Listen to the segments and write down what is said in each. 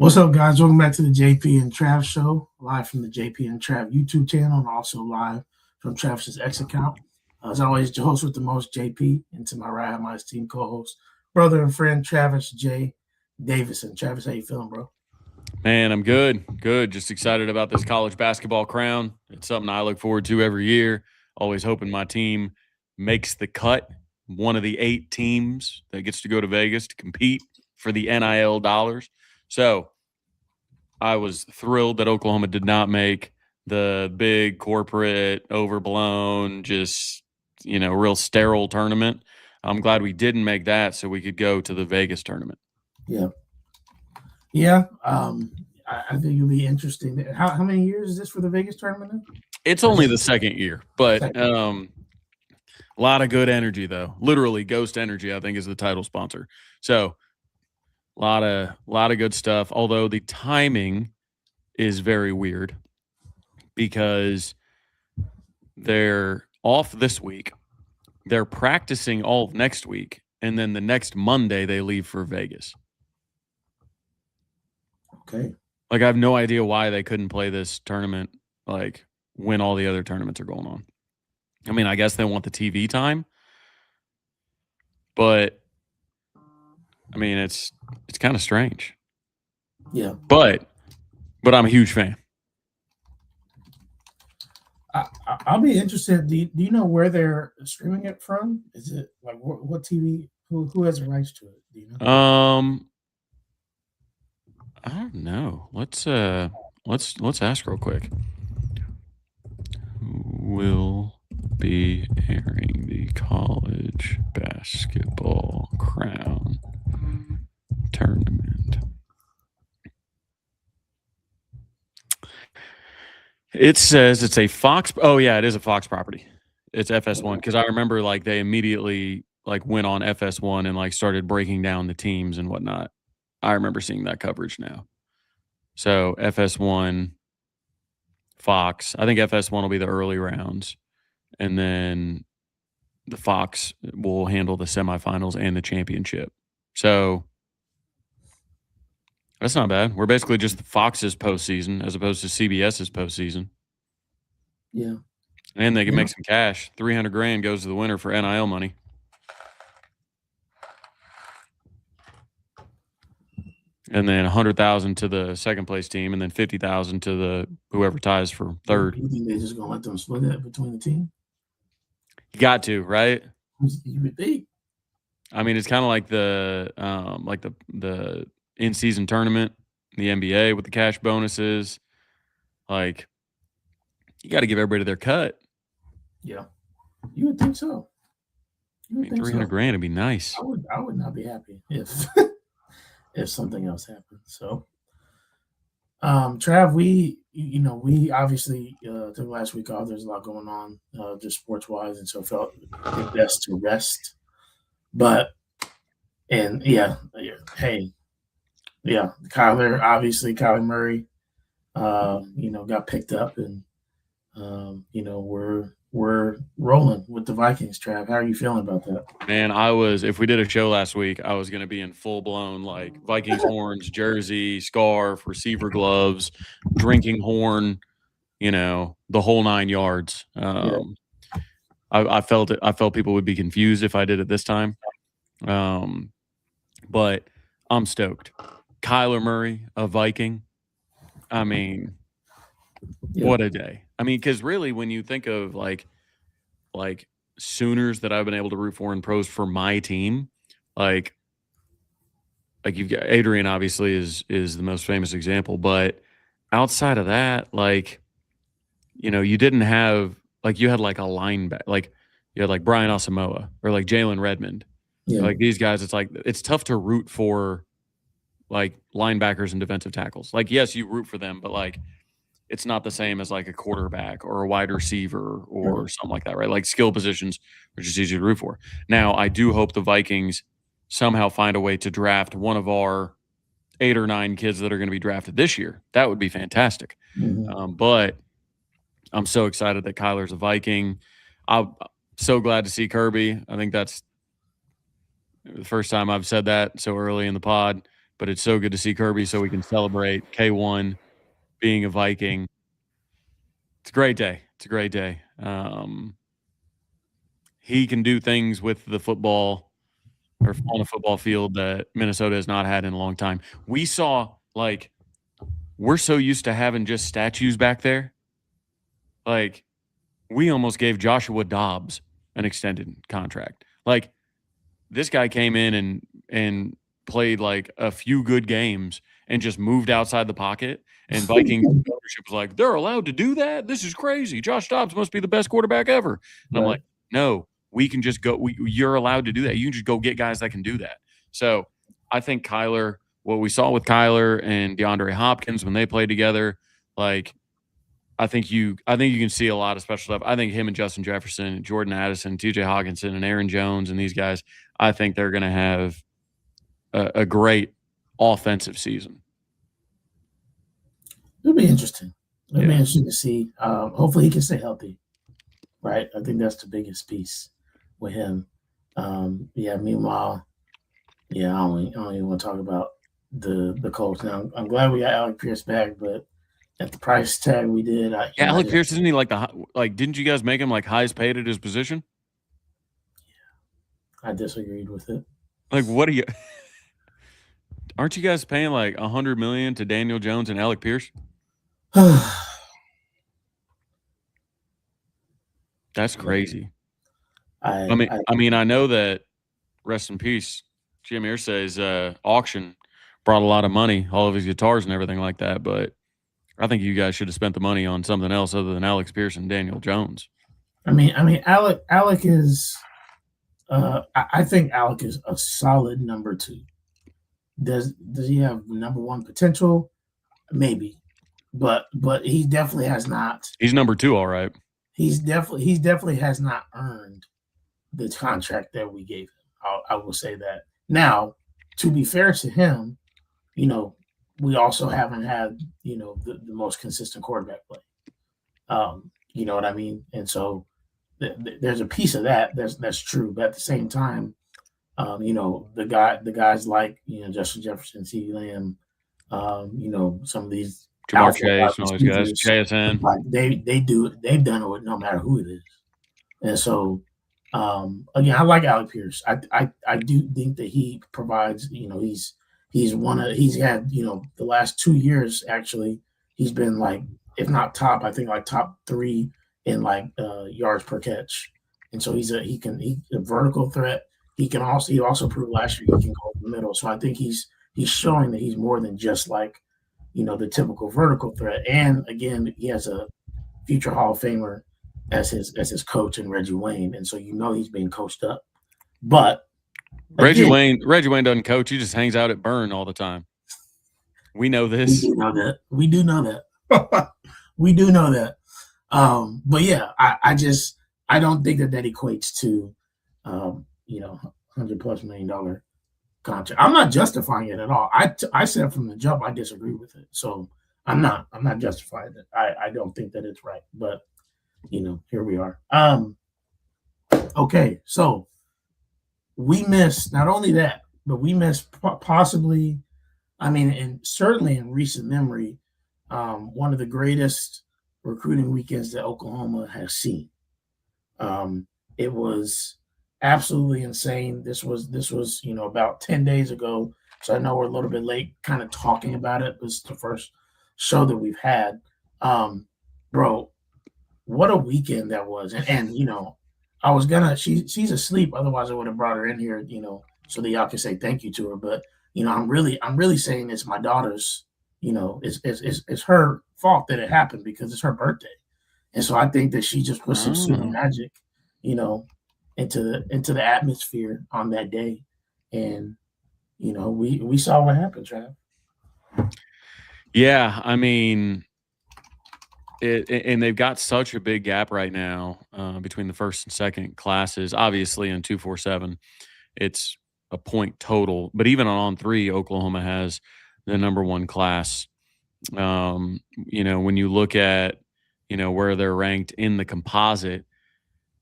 What's up, guys? Welcome back to the JP and Trav Show, live from the JP and Trav YouTube channel, and also live from Travis's X account. As always, your host with the most, JP, and to my right, my esteemed co-host, brother and friend Travis J. Davison. Travis, how you feeling, bro? Man, I'm good. Good. Just excited about this college basketball crown. It's something I look forward to every year. Always hoping my team makes the cut. One of the 8 teams that gets to go to Vegas to compete for the NIL dollars. So I was thrilled that Oklahoma did not make the big corporate, overblown, just, real sterile tournament. I'm glad we didn't make that so we could go to the Vegas tournament. Yeah. Yeah. I think it'll be interesting. How many years is this for the Vegas tournament now? It's only the second year, but a lot of good energy, though. Literally, Ghost Energy, I think, is the title sponsor. So a lot of good stuff. Although the timing is very weird because they're off this week. They're practicing all of next week, and then the next Monday they leave for Vegas. Okay. Like, I have no idea why they couldn't play this tournament, like, when all the other tournaments are going on. I mean, I guess they want the TV time, but I mean, it's kind of strange. Yeah. But I'm a huge fan. I'll be interested. Do you know where they're streaming it from? Is it like what TV? Who has the rights to it? Do you know? I don't know. Let's ask real quick. Who will be airing the college basketball crown tournament? It says it's a Fox. Oh yeah, it is a Fox property. It's FS1 because I remember like they immediately like went on FS1 and like started breaking down the teams and whatnot. I remember seeing that coverage now. So FS1, Fox. I think FS1 will be the early rounds, and then the Fox will handle the semifinals and the championship. So that's not bad. We're basically just Fox's postseason as opposed to CBS's postseason. Yeah. And they can make some cash. $300,000 goes to the winner for NIL money. And then 100,000 to the second place team, and then 50,000 to the whoever ties for third. You think they're just gonna let them split that between the team? You got to, right? You would think. I mean, it's kind of like the in-season tournament, the NBA with the cash bonuses. Like, you got to give everybody their cut. Yeah, you would think so. I mean, $300,000 would be nice. I would not be happy if if something else happened. So, Trav, we obviously took last week off. There's a lot going on, just sports wise, and so felt it best to rest. But hey, yeah, Kyler Murray, got picked up, and we're rolling with the Vikings. Trav, how are you feeling about that? Man, if we did a show last week, I was going to be in full blown like Vikings horns, jersey, scarf, receiver gloves, drinking horn, the whole 9 yards. I felt people would be confused if I did it this time. But I'm stoked. Kyler Murray, a Viking. I mean, what a day. I mean, because really, when you think of like Sooners that I've been able to root for in pros for my team, like you've got Adrian obviously is the most famous example, but outside of that, like, you didn't have like you had like a linebacker, like you had like Brian Asamoah or like Jalen Redmond. Yeah. Like these guys, it's like it's tough to root for like linebackers and defensive tackles. Like, yes, you root for them, but like it's not the same as like a quarterback or a wide receiver or something like that, right? Like skill positions are just easy to root for. Now, I do hope the Vikings somehow find a way to draft one of our 8 or 9 kids that are going to be drafted this year. That would be fantastic. Mm-hmm. But I'm so excited that Kyler's a Viking. I'm so glad to see Kirby. I think that's the first time I've said that so early in the pod. but it's so good to see Kirby so we can celebrate K1 being a Viking. It's a great day. It's a great day. He can do things with the football or on a football field that Minnesota has not had in a long time. We saw, like, we're so used to having just statues back there. Like, we almost gave Joshua Dobbs an extended contract. Like, this guy came in and played like a few good games and just moved outside the pocket. And Vikings ownership was like, they're allowed to do that? This is crazy. Josh Dobbs must be the best quarterback ever. And I'm like, no, we can just go. You're allowed to do that. You can just go get guys that can do that. So I think Kyler, what we saw with Kyler and DeAndre Hopkins when they played together, like, I think you can see a lot of special stuff. I think him and Justin Jefferson, Jordan Addison, TJ Hawkinson, and Aaron Jones and these guys, I think they're going to have a great offensive season. It'll be interesting. It'll be interesting to see. Hopefully he can stay healthy, right? I think that's the biggest piece with him. Meanwhile, I don't even want to talk about the Colts now. I'm glad we got Alec Pierce back, but at the price tag we did, Alec Pierce, isn't he like didn't you guys make him like highest paid at his position? Yeah, I disagreed with it. Like, what are you? Aren't you guys paying like $100 million to Daniel Jones and Alec Pierce? That's crazy. I know that, rest in peace, Jim Irsay's auction brought a lot of money, all of his guitars and everything like that, but I think you guys should have spent the money on something else other than Alex Pierce and Daniel Jones. Alec is I think Alec is a solid number 2. Does he have number 1 potential? Maybe. But he definitely has not. He's number 2, all right. He's definitely has not earned the contract that we gave him. I will say that. Now, to be fair to him, we also haven't had, the most consistent quarterback play. You know what I mean? And so there's a piece of that that's true. But at the same time, the guys like, Justin Jefferson, CeeDee Lamb, some of these Ja'Marr Chase, all these guys, JSN. Like they've done it with no matter who it is. And so again, I like Alec Pierce. I do think that he provides, he's had, the last 2 years actually, he's been like, if not top, I think like top 3 in like yards per catch. And so he's a vertical threat. He also proved last year he can go in the middle. So I think he's showing that he's more than just like, the typical vertical threat. And again, he has a future Hall of Famer as his coach in Reggie Wayne. And so he's being coached up. But Reggie Wayne doesn't coach, he just hangs out at Burn all the time. We know this. We do know that. We do know that. But yeah, I don't think that equates to $100+ million contract. I'm not justifying it at all. I said from the jump I disagree with it. So I'm not justifying it. I don't think that it's right. But here we are. Okay, so we missed not only that, but we missed possibly, and certainly in recent memory, one of the greatest recruiting weekends that Oklahoma has seen. It was absolutely insane. This was about 10 days ago, so I know we're a little bit late kind of talking about it. This is the first show that we've had. Bro, what a weekend that was. And I was gonna, she's asleep, otherwise I would have brought her in here, so that y'all can say thank you to her. But I'm really saying it's my daughter's, it's her fault that it happened because it's her birthday. And so I think that she just put some sweet magic, into the atmosphere on that day. And we saw what happened, Trav. Yeah, and they've got such a big gap right now between the first and second classes. Obviously, in 247, it's a point total. But even on 3, Oklahoma has the number 1 class. When you look at where they're ranked in the composite,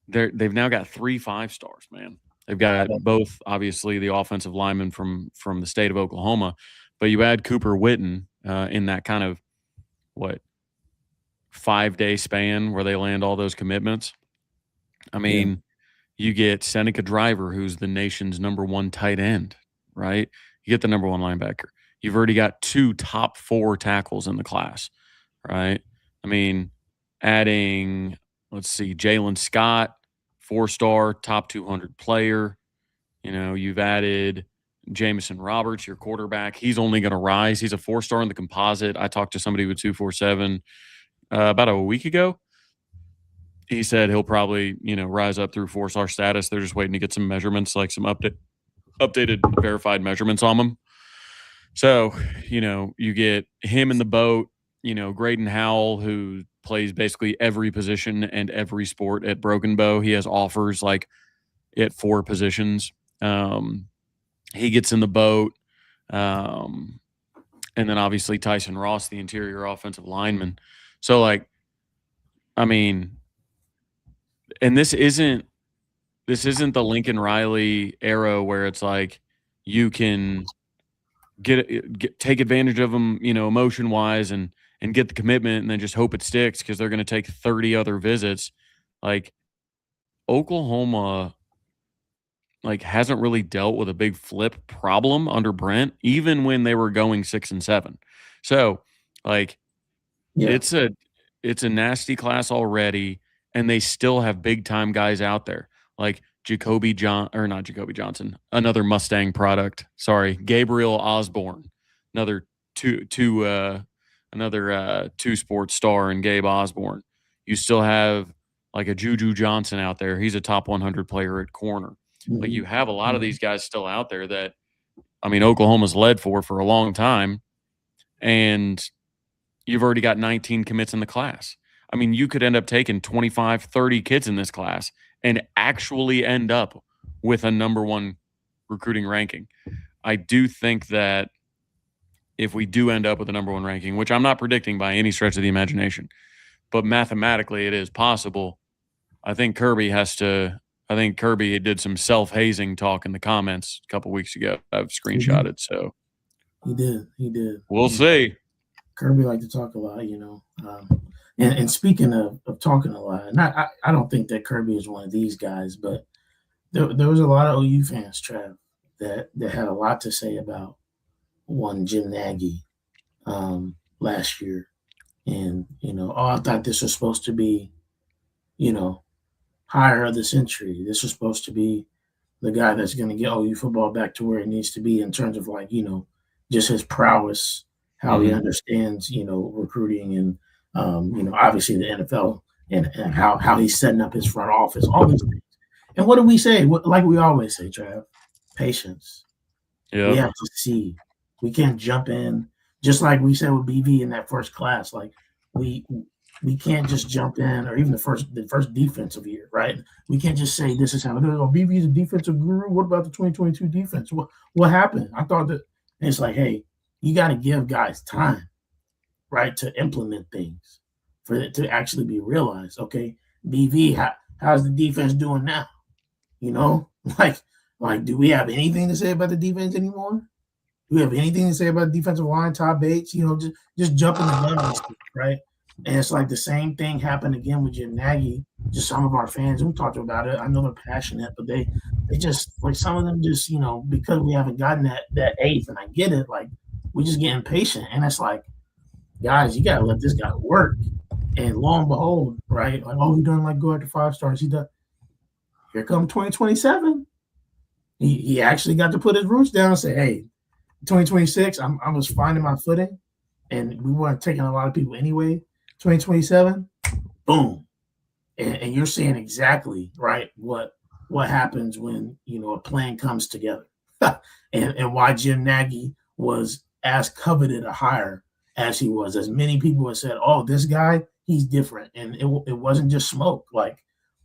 they've now got 3 5-stars, man. They've got both, obviously, the offensive linemen from the state of Oklahoma, But you add Cooper Witten in that kind of 5-day span where they land all those commitments. I mean, you get Seneca Driver, who's the nation's #1 tight end, right? You get the #1 linebacker. You've already got 2 top 4 tackles in the class, right? I mean, adding, let's see, Jalen Scott, 4-star, top 200 player. You've added Jamison Roberts, your quarterback. He's only going to rise. He's a 4-star in the composite. I talked to somebody with 247 about a week ago. He said he'll probably, rise up through 4-star status. They're just waiting to get some measurements, like some updated verified measurements on him. So, you get him in the boat, Graydon Howell, who plays basically every position and every sport at Broken Bow. He has offers like at 4 positions. He gets in the boat. And then obviously Tyson Ross, the interior offensive lineman. So and this isn't the Lincoln Riley era where it's like you can take advantage of them, emotion wise and get the commitment and then just hope it sticks because they're going to take 30 other visits. Like Oklahoma, hasn't really dealt with a big flip problem under Brent, even when they were going 6-7. So it's a nasty class already. And they still have big time guys out there like not Jacoby Johnson, another Mustang product. Sorry, Gabriel Osborne, another two-sport star in Gabe Osborne. You still have like a Juju Johnson out there. He's a top 100 player at corner. Like you have a lot of these guys still out there that, Oklahoma's led for a long time, and you've already got 19 commits in the class. You could end up taking 25, 30 kids in this class and actually end up with a #1 recruiting ranking. I do think that if we do end up with a #1 ranking, which I'm not predicting by any stretch of the imagination, but mathematically it is possible, I think Kirby did some self-hazing talk in the comments a couple weeks ago. I've screenshotted, so. He did. We'll see. Kirby liked to talk a lot, And speaking of talking a lot, and I don't think that Kirby is one of these guys, but there was a lot of OU fans, Trav, that had a lot to say about one Jim Nagy last year. And, I thought this was supposed to be, hire of the century. This was supposed to be the guy that's going to get OU football back to where it needs to be in terms of just his prowess, how he understands, recruiting and, obviously the NFL and how he's setting up his front office, all these things. And what do we say? Like we always say, Trav, patience. Yeah. We have to see. We can't jump in, just like we said with BV in that first class. Like we can't just jump in, or even the first defensive year, right? We can't just say this is how it is. Oh, BV is a defensive guru. What about the 2022 defense? What happened? I thought that it's like, hey, you got to give guys time, right, to implement things for it to actually be realized. Okay, BV, how's the defense doing now? Like, do we have anything to say about the defense anymore? Do we have anything to say about the defensive line, Todd Bates? Just jumping the gun, right? And it's like the same thing happened again with Jim Nagy. Just some of our fans, we talked about it. I know they're passionate, but they just, like, some of them just, because we haven't gotten that eighth, and I get it, like, we're just getting impatient. And it's like, guys, you got to let this guy work. And lo and behold, right, like, oh, he doesn't like go after 5 stars. He does. Here come 2027. He actually got to put his roots down and say, hey, 2026, I was finding my footing, and we weren't taking a lot of people anyway. 2027, boom. And you're seeing exactly, right, what happens when, a plan comes together. and why Jim Nagy was as coveted a hire as he was. As many people have said, oh, this guy, he's different. And it wasn't just smoke. Like,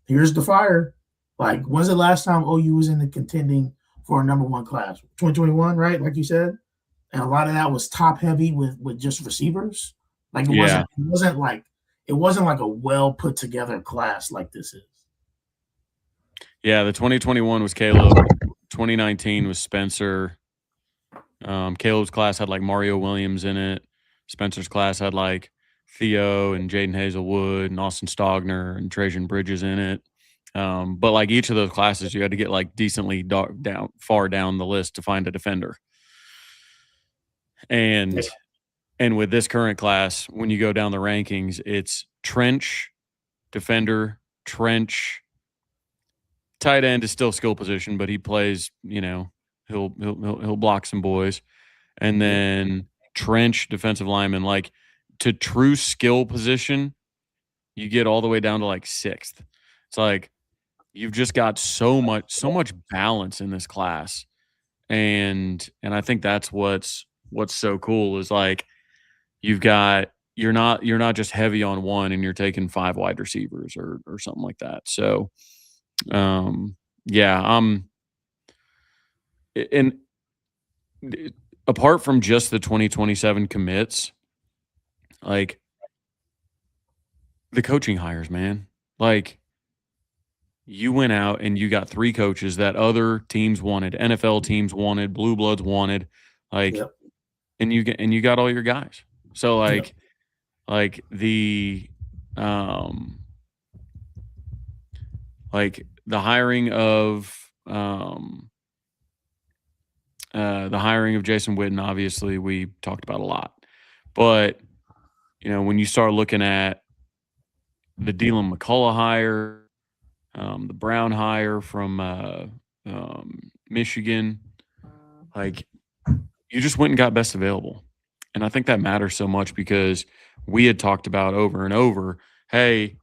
here's the fire. Like, when's the last time OU was in the contending for a #1 class? 2021, right? Like you said. And a lot of that was top heavy with just receivers. Like, it wasn't like a well put together class like this is. Yeah, the 2021 was Caleb. 2019 was Spencer. Caleb's class had like Mario Williams in it. Spencer's class had like Theo and Jaden Hazelwood and Austin Stogner and Trajan Bridges in it. But like each of those classes, you had to get like decently far down the list to find a defender. And with this current class, when you go down the rankings, it's trench, defender, trench. Tight end is still skill position, but he plays, he'll block some boys. And then trench, defensive lineman, like to true skill position, you get all the way down to like sixth. It's like you've just got so much balance in this class. And I think that's what's so cool is like you're not just heavy on one and you're taking 5 wide receivers or something like that. So and apart from just the 2027 commits, like the coaching hires, man, like you went out and you got 3 coaches that other teams wanted, NFL teams wanted, Blue Bloods wanted, like, and you got all your guys. So like the hiring of Jason Witten, obviously we talked about a lot, but when you start looking at the Dylan McCullough hire, the Brown hire from Michigan, like you just went and got best available. And I think that matters so much because we had talked about over and over, hey,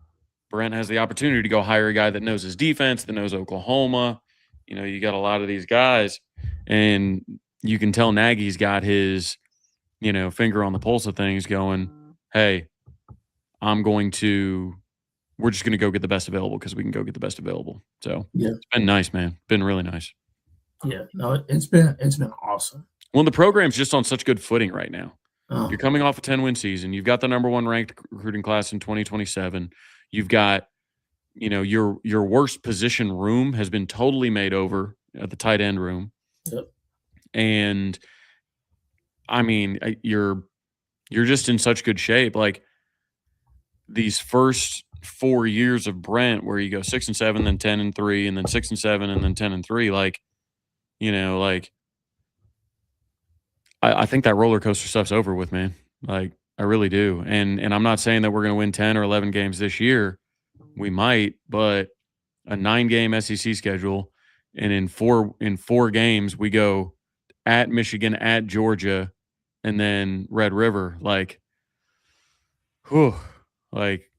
Brent has the opportunity to go hire a guy that knows his defense, that knows Oklahoma. You got a lot of these guys, and you can tell Nagy's got his, finger on the pulse of things going, hey, we're just going to go get the best available because we can go get the best available. So It's been nice, man. Been really nice. Yeah, no, it's been awesome. Well, the program's just on such good footing right now. You're coming off a 10-win season. You've got the number 1 ranked recruiting class in 2027. You've got, your worst position room has been totally made over at the tight end room. Yep. And I mean, you're just in such good shape. Like these first 4 years of Brent, where you go 6-7, then 10-3, and then 6-7, and then 10-3. Like, I think that roller coaster stuff's over with, man. Like, I really do. And I'm not saying that we're going to win 10 or 11 games this year. We might, but a 9-game SEC schedule, and in four games we go at Michigan, at Georgia, and then Red River. Like, like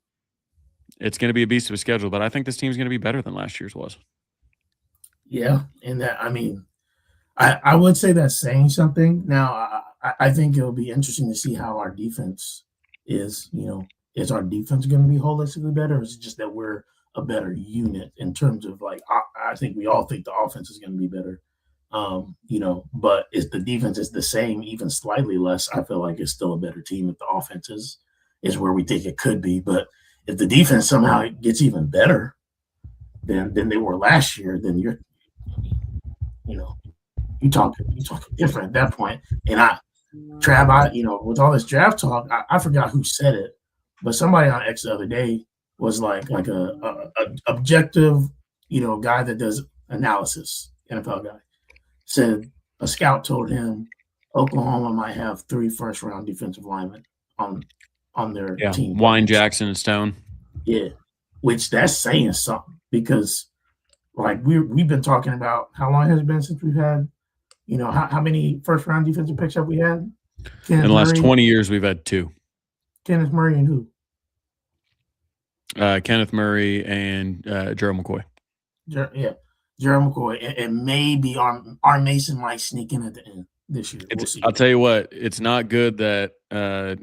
it's going to be a beast of a schedule. But I think this team's going to be better than last year's was. Yeah, and that, I mean, I would say that's saying something. Now, I think it'll be interesting to see how our defense is. Is our defense going to be holistically better, or is it just that we're a better unit in terms of like, I think we all think the offense is going to be better. But if the defense is the same, even slightly less, I feel like it's still a better team if the offense is where we think it could be. But if the defense somehow gets even better than they were last year, then you're talking different at that point. And Trav, with all this draft talk, I forgot who said it, but somebody on X the other day was like a objective, guy that does analysis, NFL guy, said a scout told him Oklahoma might have 3 first-round defensive linemen on their team. Wine, Jackson, and Stone. Yeah, which that's saying something because, like, we've been talking about how long has it been since we've had, how many first-round defensive picks have we had? In the last 20 years, we've had 2. Kenneth Murray and who? Kenneth Murray and Gerald McCoy. Gerald McCoy, and maybe our Mason might sneak in at the end this year. We'll see. I'll tell you what, it's not good that I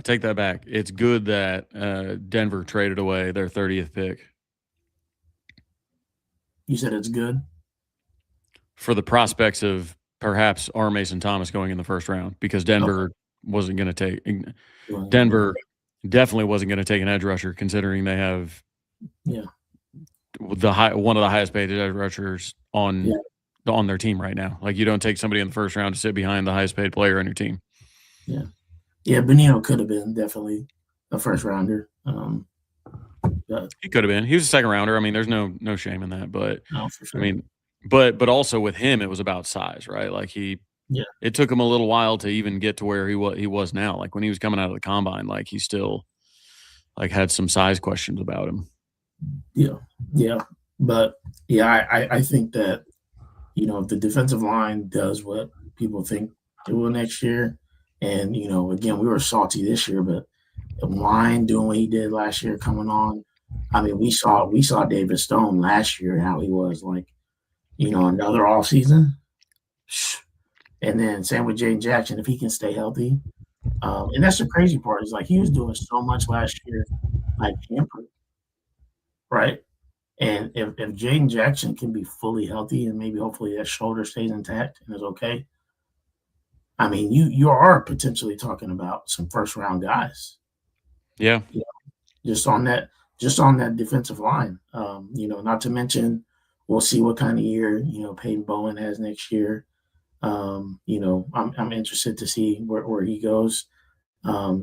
take that back. It's good that Denver traded away their 30th pick. You said it's good? For the prospects of perhaps R. Mason Thomas going in the first round, because Denver wasn't going to take – Denver definitely wasn't going to take an edge rusher, considering they have one of the highest paid edge rushers on on their team right now. Like, you don't take somebody in the first round to sit behind the highest paid player on your team. Yeah. Yeah, Benito could have been definitely a first rounder. He could have been. He was a second rounder. I mean, there's no shame in that. But No, for sure. I mean, but also with him, it was about size, right? Like it took him a little while to even get to where he was now. Like when he was coming out of the combine, like he still like had some size questions about him. Yeah. But yeah, I think that, you know, if the defensive line does what people think it will next year, and, you know, again, we were salty this year, but the line doing what he did last year coming on, I mean, we saw David Stone last year, how he was like, you know, another off season. And then same with Jaden Jackson, if he can stay healthy. And that's the crazy part, is like he was doing so much last year, like hampered, right? And if Jaden Jackson can be fully healthy and maybe hopefully that shoulder stays intact and is okay, I mean, you are potentially talking about some first round guys. Yeah. You know, just on that defensive line. You know, not to mention we'll see what kind of year, you know, Peyton Bowen has next year. You know, I'm interested to see where he goes.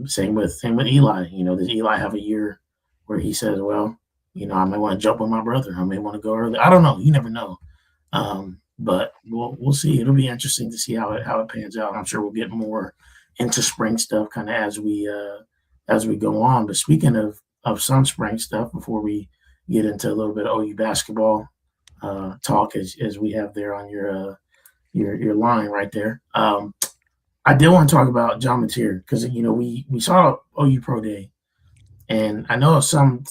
Same with Eli. You know, does Eli have a year where he says, well, you know, I may want to jump with my brother. I may want to go early. I don't know. You never know. But we'll see. It'll be interesting to see how it pans out. I'm sure we'll get more into spring stuff kind of as we go on. But speaking of some spring stuff, before we get into a little bit of OU basketball talk, as we have there on your line right there. I did want to talk about John Mateer because, you know, we saw OU Pro Day, and I know some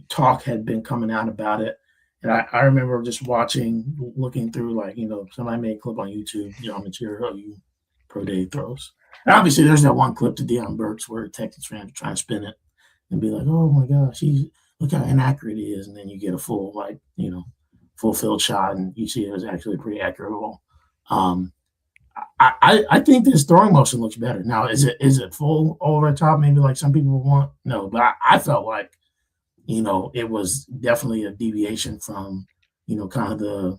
talk had been coming out about it. And I remember just looking through, like, you know, somebody made a clip on YouTube, John Mateer OU Pro Day throws. And obviously, there's that one clip to Deion Burks where Texas fans trying to spin it and be like, oh my gosh, look how inaccurate he is. And then you get a full, like, you know, full field shot, and you see it was actually a pretty accurate ball. I think this throwing motion looks better. Now, is it full over the top? Maybe like some people want? No, but I felt like, you know, it was definitely a deviation from, you know, kind of the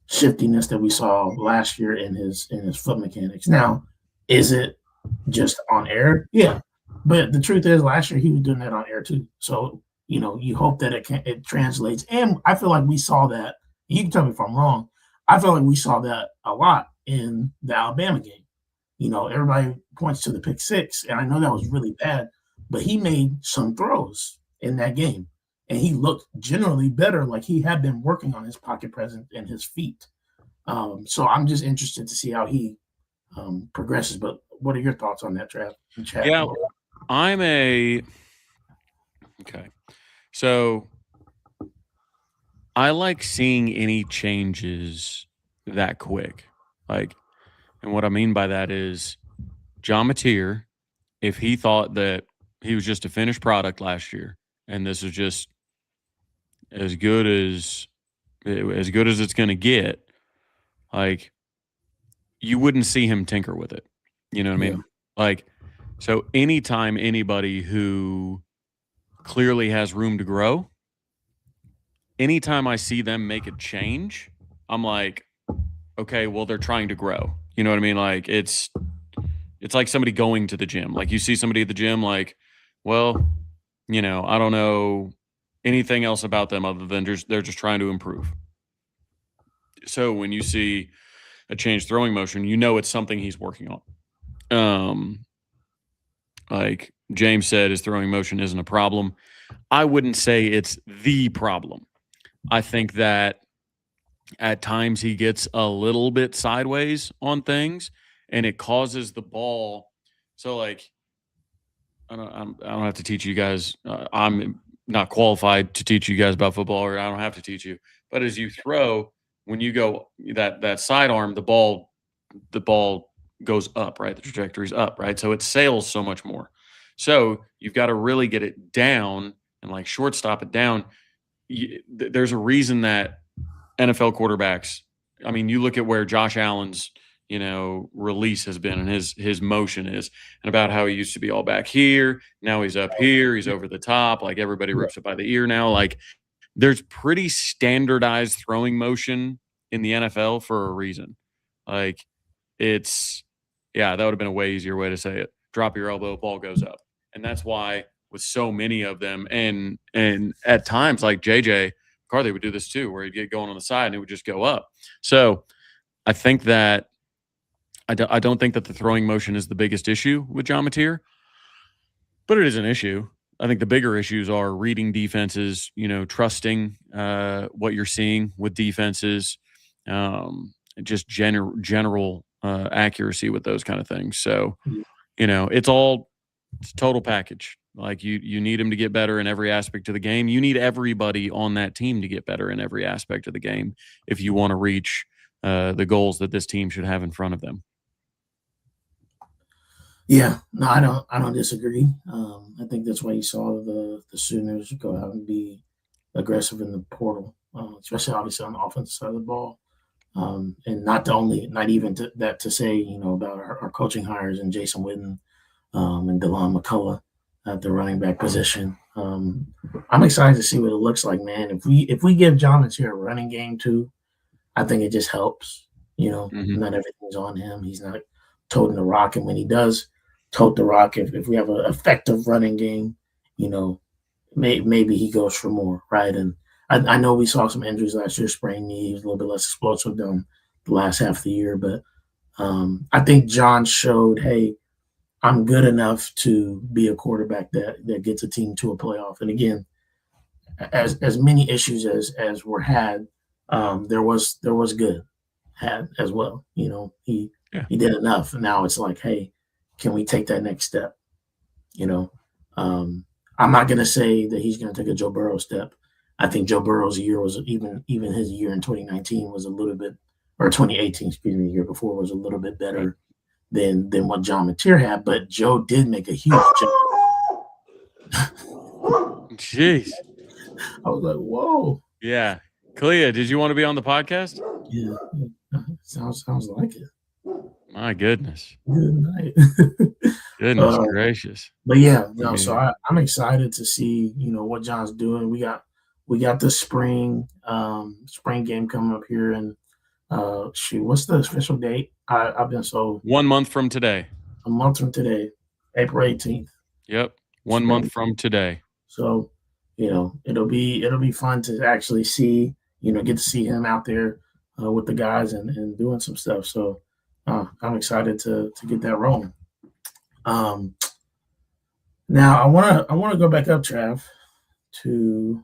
shiftiness that we saw last year in his foot mechanics. Now, is it just on air? Yeah, but the truth is, last year he was doing that on air too. So, you know, you hope that it translates. And I feel like we saw that. You can tell me if I'm wrong. I feel like we saw that a lot in the Alabama game. You know, everybody points to the pick six, and I know that was really bad, but he made some throws in that game, and he looked generally better, like he had been working on his pocket presence and his feet. So I'm just interested to see how he progresses. But what are your thoughts on that, Trav? Yeah, okay. So I like seeing any changes that quick. Like, and what I mean by that is John Mateer, if he thought that he was just a finished product last year and this is just as good as it's going to get, like, you wouldn't see him tinker with it. You know what I mean? Like, so anytime anybody who clearly has room to grow, anytime I see them make a change, I'm like, okay, well, they're trying to grow. You know what I mean? Like, it's like somebody going to the gym. Like, you see somebody at the gym, like, well, you know, I don't know anything else about them other than they're just trying to improve. So when you see a changed throwing motion, you know it's something he's working on. Like James said, his throwing motion isn't a problem. I wouldn't say it's the problem. I think that at times he gets a little bit sideways on things, and it causes the ball. So, like, I don't have to teach you guys. I'm not qualified to teach you guys about football, or I don't have to teach you. But as you throw, when you go that sidearm, the ball goes up, right? The trajectory's up, right? So it sails so much more. So you've got to really get it down and like shortstop it down. There's a reason that NFL quarterbacks, I mean, you look at where Josh Allen's, you know, release has been and his motion is, and about how he used to be all back here. Now he's up here. He's over the top. Like, everybody rips it by the ear now. Like, there's pretty standardized throwing motion in the NFL for a reason. Like it's, yeah, that would have been a way easier way to say it. Drop your elbow, ball goes up. And that's why with so many of them, and at times like JJ McCarthy would do this too, where he'd get going on the side and it would just go up. So I think that I don't think that the throwing motion is the biggest issue with John Mateer, but it is an issue. I think the bigger issues are reading defenses, trusting what you're seeing with defenses, just general accuracy with those kind of things. So, it's a total package. Like you need him to get better in every aspect of the game. You need everybody on that team to get better in every aspect of the game if you want to reach the goals that this team should have in front of them. Yeah, no, I don't disagree. I think that's why you saw the Sooners go out and be aggressive in the portal, especially obviously on the offensive side of the ball. And not even to say, about our coaching hires and Jason Witten and Delon McCullough at the running back position. I'm excited to see what it looks like, man. If we give John Mateer a running game too, I think it just helps. Not everything's on him. He's not toting the rock, and when he does tote the rock, if we have an effective running game, maybe he goes for more, right? And I know we saw some injuries last year, sprained knees, a little bit less explosive than the last half of the year, but I think John showed, hey, I'm good enough to be a quarterback that gets a team to a playoff. And again, as many issues as were had, there was good had as well. He did enough. And now it's like, hey, can we take that next step? I'm not going to say that he's going to take a Joe Burrow step. I think Joe Burrow's year was even his year in 2019 was a little bit, or 2018, excuse me, the year before was a little bit better than what John Mateer had. But Joe did make a huge jump. Jeez. I was like, whoa. Yeah. Clea, did you want to be on the podcast? Yeah. Sounds like it. My goodness. Good night. Goodness gracious. But yeah, so I'm excited to see, what John's doing. We got the spring game coming up here, and what's the official date? I've been 1 month from today. A month from today, April 18th. Yep. 1 month from today. So, it'll be fun to actually see, get to see him out there with the guys and doing some stuff. So I'm excited to get that rolling. Now I want to go back up, Trav, to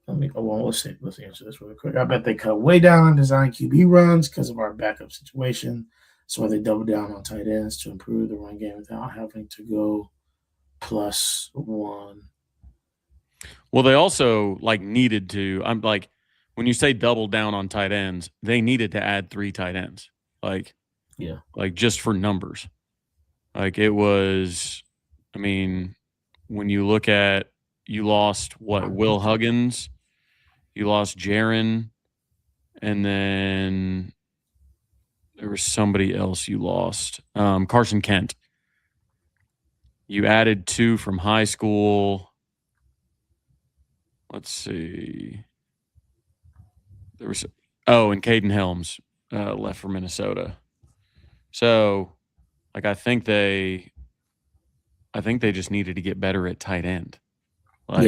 let's answer this really quick. I bet they cut way down on design QB runs because of our backup situation. So they double down on tight ends to improve the run game without having to go +1. Well, they also needed to. I'm like, when you say double down on tight ends, they needed to add 3 tight ends. Just for numbers. It was. I mean, when you look at, you lost Will Huggins, you lost Jaron, and then there was somebody else you lost, Carson Kent. You added 2 from high school. Let's see. There was and Caden Helms left for Minnesota. So, I think they just needed to get better at tight end. I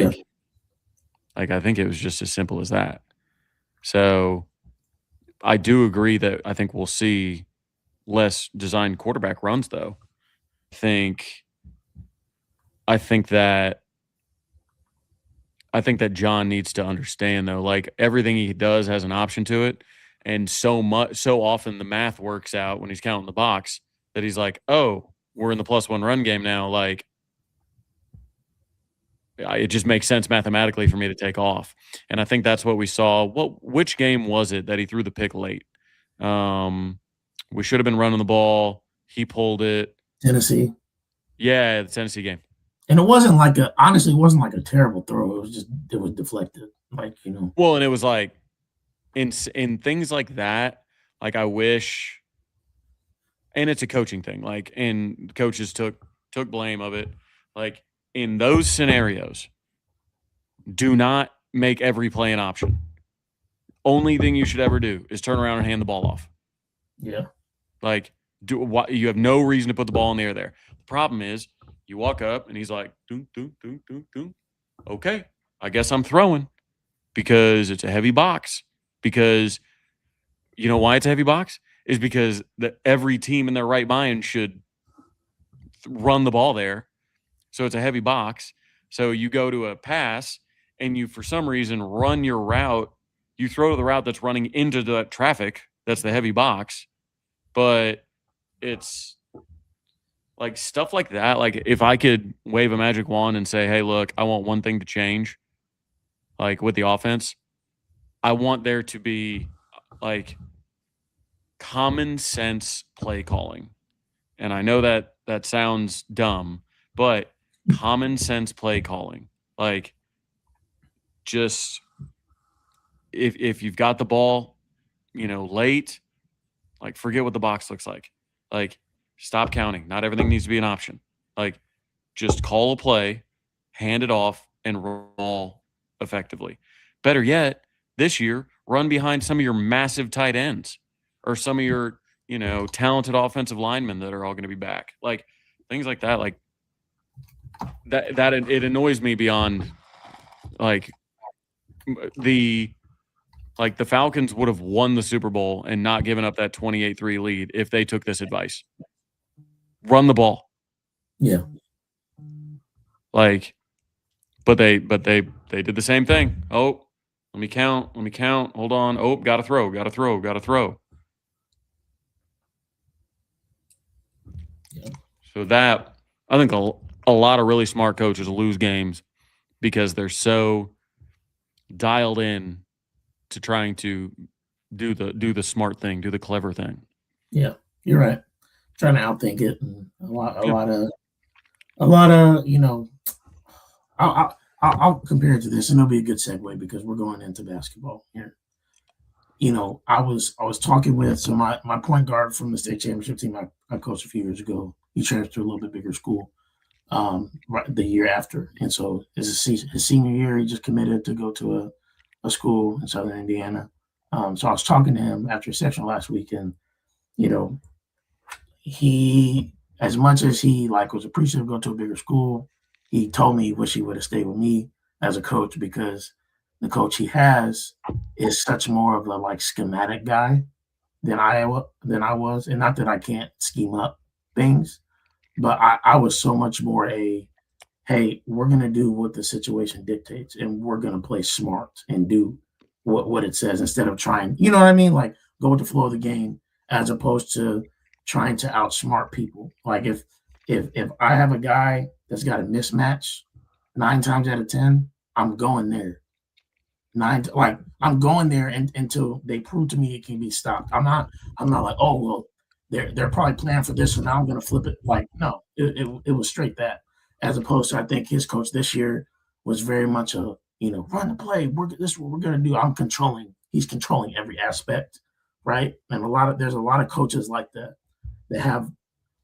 think it was just as simple as that. So I do agree that I think we'll see less designed quarterback runs, though. I think that John needs to understand, though, everything he does has an option to it. And so often the math works out when he's counting the box that he's like, oh, we're in the +1 run game now. It just makes sense mathematically for me to take off. And I think that's what we saw. Which game was it that he threw the pick late? We should have been running the ball. He pulled it. Tennessee. Yeah, the Tennessee game. And it wasn't honestly, it wasn't a terrible throw. It was deflected. Well, and it was in things like that, I wish, and it's a coaching thing, and coaches took blame of it. In those scenarios, do not make every play an option. Only thing you should ever do is turn around and hand the ball off. Yeah. Like, you have no reason to put the ball in the air there. The problem is you walk up and he's like, doom, doom, doom, doom, doom. Okay, I guess I'm throwing because it's a heavy box. Because you know why it's a heavy box? Is because every team in their right mind should run the ball there. So it's a heavy box. So you go to a pass and you, for some reason, run your route. You throw to the route that's running into the traffic. That's the heavy box. But it's like stuff like that. Like if I could wave a magic wand and say, hey, look, I want one thing to change, like with the offense, I want there to be like common sense play calling. And I know that sounds dumb, but common sense play calling. Like just if you've got the ball, late, like forget what the box looks like. Like stop counting. Not everything needs to be an option. Like just call a play, hand it off, and roll effectively. Better yet, this year, run behind some of your massive tight ends or some of your, talented offensive linemen that are all going to be back. Like things like that. Like that it annoys me beyond like the Falcons would have won the Super Bowl and not given up that 28-3 lead if they took this advice. Run the ball. Yeah. Like, but they did the same thing. Oh, let me count. Hold on. Oh, gotta throw. Yeah. So that, I think a lot of really smart coaches lose games because they're so dialed in to trying to do the smart thing, do the clever thing. Yeah, you're right. Trying to outthink it, and a lot of I'll compare it to this, and it'll be a good segue because we're going into basketball here. I was talking with my point guard from the state championship team I coached a few years ago. He transferred to a little bit bigger school right the year after, and so his senior year he just committed to go to a school in Southern Indiana. So I was talking to him after a section last week, and he, as much as he was appreciative of going to a bigger school, he told me he wish he would have stayed with me as a coach because the coach he has is such more of a schematic guy than I was, and not that I can't scheme up things, but I was so much more hey, we're gonna do what the situation dictates, and we're gonna play smart and do what it says instead of trying, you know what I mean, go with the flow of the game as opposed to trying to outsmart people. Like if I have a guy that's got a mismatch 9 times out of 10, I'm going there. I'm going there until they prove to me it can be stopped. I'm not like, oh well, they're probably planning for this, so now I'm gonna flip it. No, it was straight that. As opposed to I think his coach this year was very much a run the play. This is what we're gonna do. He's controlling every aspect, right? And there's a lot of coaches like that have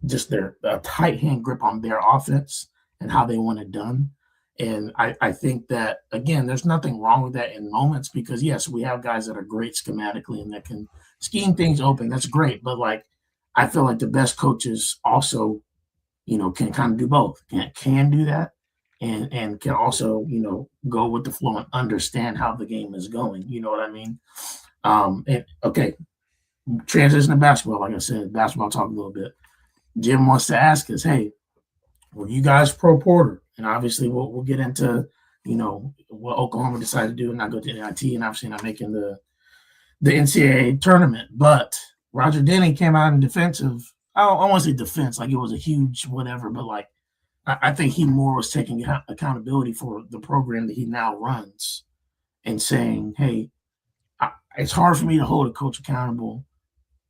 just their tight hand grip on their offense and how they want it done. And I think that, again, there's nothing wrong with that in moments because, yes, we have guys that are great schematically and that can scheme things open. That's great. But, I feel like the best coaches also, can kind of do both. Can do that and can also, go with the flow and understand how the game is going. You know what I mean? And, okay, transition to basketball. Like I said, basketball talk a little bit. Jim wants to ask us, hey, were you guys pro Porter? And obviously we'll get into, what Oklahoma decided to do and not go to NIT and obviously not making the NCAA tournament. But Roger Denny came out in defense of, I don't want to say defense, like it was a huge whatever, but I think he more was taking accountability for the program that he now runs and saying, hey, it's hard for me to hold a coach accountable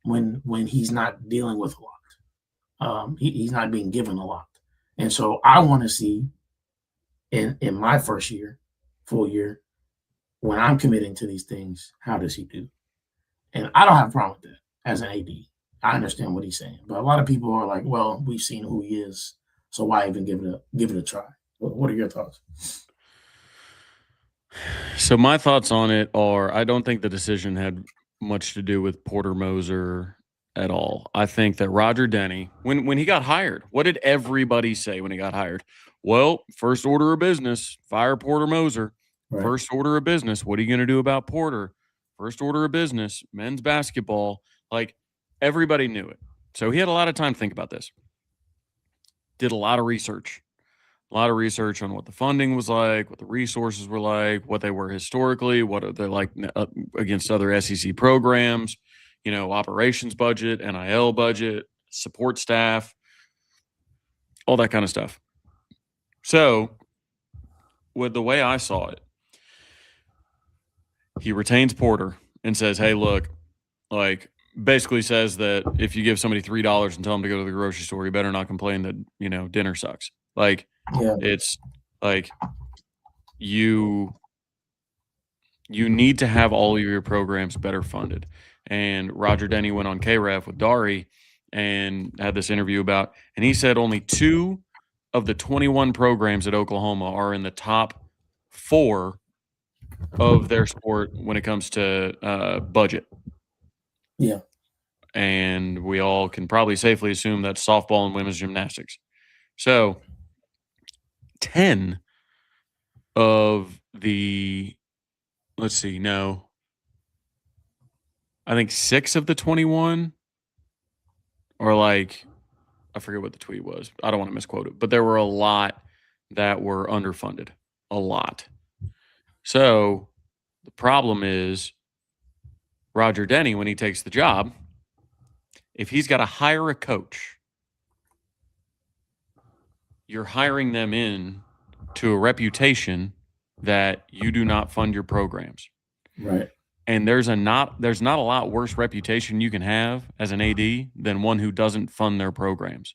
when he's not dealing with a lot. He's not being given a lot. And so I want to see in my first year, full year, when I'm committing to these things, how does he do? And I don't have a problem with that as an AD. I understand what he's saying. But a lot of people are like, well, we've seen who he is, so why even give it a try? What are your thoughts? So my thoughts on it are I don't think the decision had much to do with Porter Moser at all. I think that Roger Denny, when he got hired, what did everybody say when he got hired? Well, first order of business, fire Porter Moser. Right. First order of business, what are you going to do about Porter? First order of business, men's basketball. Like everybody knew it. So he had a lot of time to think about this. Did a lot of research on what the funding was like, what the resources were like, what they were historically, what they're like against other SEC programs, operations budget, NIL budget, support staff, all that kind of stuff. So, with the way I saw it, he retains Porter and says, hey, look, like basically says that if you give somebody $3 and tell them to go to the grocery store, you better not complain that, dinner sucks. Like, Yeah. it's like you need to have all of your programs better funded. And Roger Denny went on KREF with Dari and had this interview and he said only 2 of the 21 programs at Oklahoma are in the top 4 of their sport when it comes to budget. Yeah. And we all can probably safely assume that's softball and women's gymnastics. So 10 of the, let's see, no, I think 6 of the 21 are like, I forget what the tweet was. I don't want to misquote it, but there were a lot that were underfunded, a lot. So the problem is Roger Denny, when he takes the job, if he's got to hire a coach, you're hiring them in to a reputation that you do not fund your programs. Right. And there's not a lot worse reputation you can have as an AD than one who doesn't fund their programs.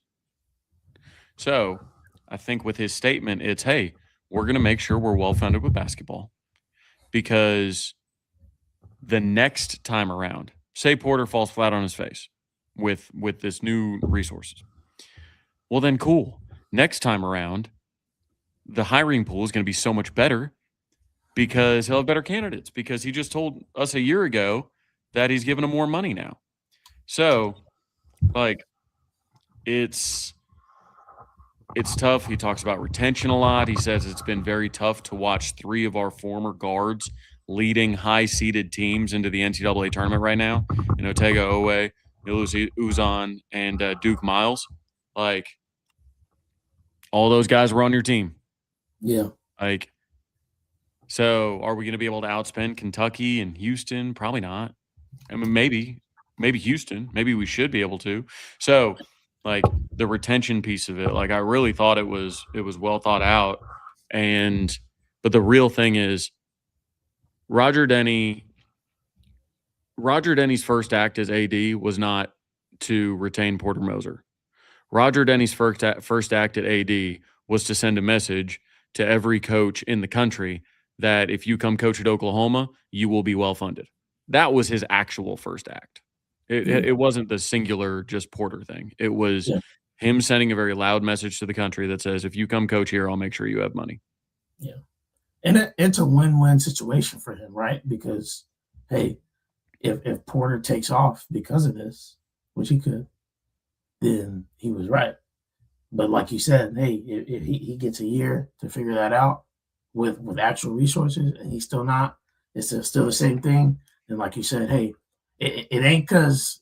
So I think with his statement, it's, hey, we're going to make sure we're well-funded with basketball because the next time around, say Porter falls flat on his face with this new resources. Well, then cool. Next time around, the hiring pool is going to be so much better because he'll have better candidates because he just told us a year ago that he's giving them more money now. So, like, it's tough. He talks about retention a lot. He says it's been very tough to watch 3 of our former guards leading high-seeded teams into the NCAA tournament right now. Otega Owe, Ilus Uzan, and Duke Miles. Like, all those guys were on your team. Yeah. Like, so are we going to be able to outspend Kentucky and Houston? Probably not. I mean, maybe Houston. Maybe we should be able to. So, like, the retention piece of it, like, I really thought it was well thought out. But the real thing is Roger Denny's first act as AD was not to retain Porter Moser. Roger Denny's first act at AD was to send a message to every coach in the country that if you come coach at Oklahoma, you will be well-funded. That was his actual first act. It wasn't the singular just Porter thing. It was him sending a very loud message to the country that says, if you come coach here, I'll make sure you have money. Yeah. And it's a win-win situation for him, right? Because, hey, if Porter takes off because of this, which he could, then he was right. But like you said, hey, if he gets a year to figure that out with actual resources and he's still not, it's still the same thing. And like you said, hey, it ain't because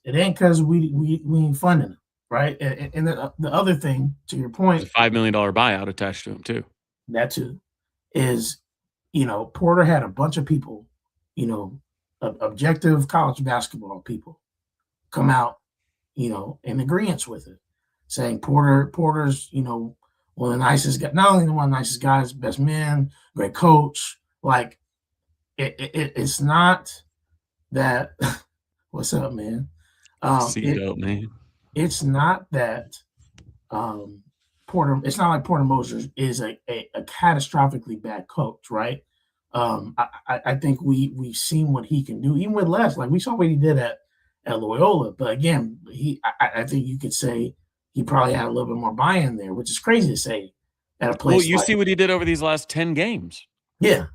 we ain't funding it, right? And the other thing, to your point, there's a $5 million buyout attached to him too. That too is, Porter had a bunch of people, objective college basketball people come out, in agreement with it, saying Porter's, one of the nicest guys, not only one of the nicest guys, best man, great coach. Like it's not that. What's up, man? Man. It's not that Porter. It's not like Porter Moser is a catastrophically bad coach, right? I think we've seen what he can do, even with less. Like we saw what he did at Loyola, but again, I think you could say he probably had a little bit more buy-in there, which is crazy to say at a place. Well, you see what he did over these last 10 games. Yeah.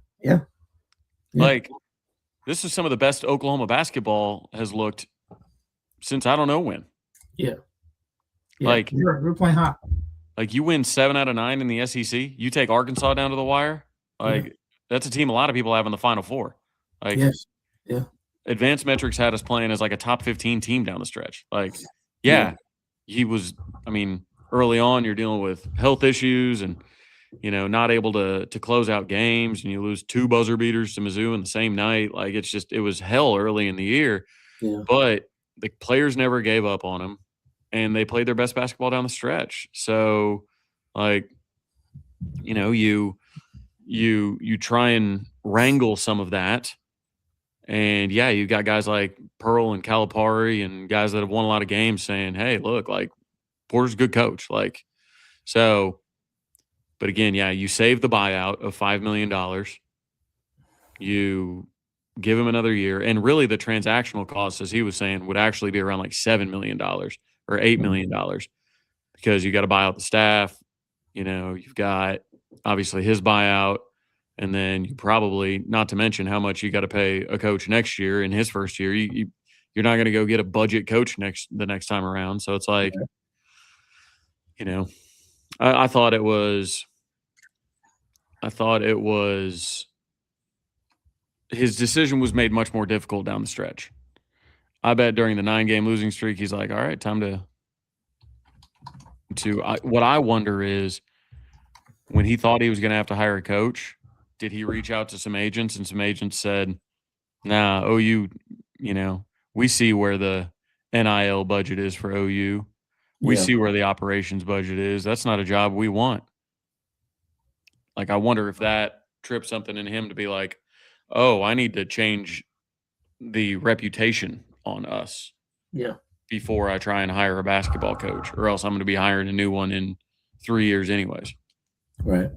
Yeah. Like, this is some of the best Oklahoma basketball has looked since I don't know when. Yeah. Like, we're playing hot. Like, you win 7 out of 9 in the SEC. You take Arkansas down to the wire. Like, that's a team a lot of people have in the Final Four. Like, Yes. Yeah. Advanced Metrics had us playing as like a top 15 team down the stretch. Like, yeah, he was. I mean, early on, you're dealing with health issues and not able to close out games, and you lose 2 buzzer beaters to Mizzou in the same night. Like, it was hell early in the year. Yeah. But the players never gave up on him, and they played their best basketball down the stretch. So, like, you try and wrangle some of that. And yeah, you got guys like Pearl and Calipari and guys that have won a lot of games saying, hey, look, like, Porter's a good coach. Like, so, but again, yeah, you save the buyout of $5 million. You give him another year. And really the transactional cost, as he was saying, would actually be around like $7 million or $8 million because you got to buy out the staff. You've got obviously his buyout. And then you probably, not to mention how much you got to pay a coach next year in his first year. You're not going to go get a budget coach the next time around. So it's like, I thought it was his decision was made much more difficult down the stretch. I bet during the 9-game losing streak, he's like, all right, time to what I wonder is, when he thought he was going to have to hire a coach, did he reach out to some agents and some agents said, nah, OU, we see where the NIL budget is for OU. We see where the operations budget is. That's not a job we want. Like, I wonder if that tripped something in him to be like, oh, I need to change the reputation on us. Yeah. Before I try and hire a basketball coach, or else I'm going to be hiring a new one in 3 years anyways. Right.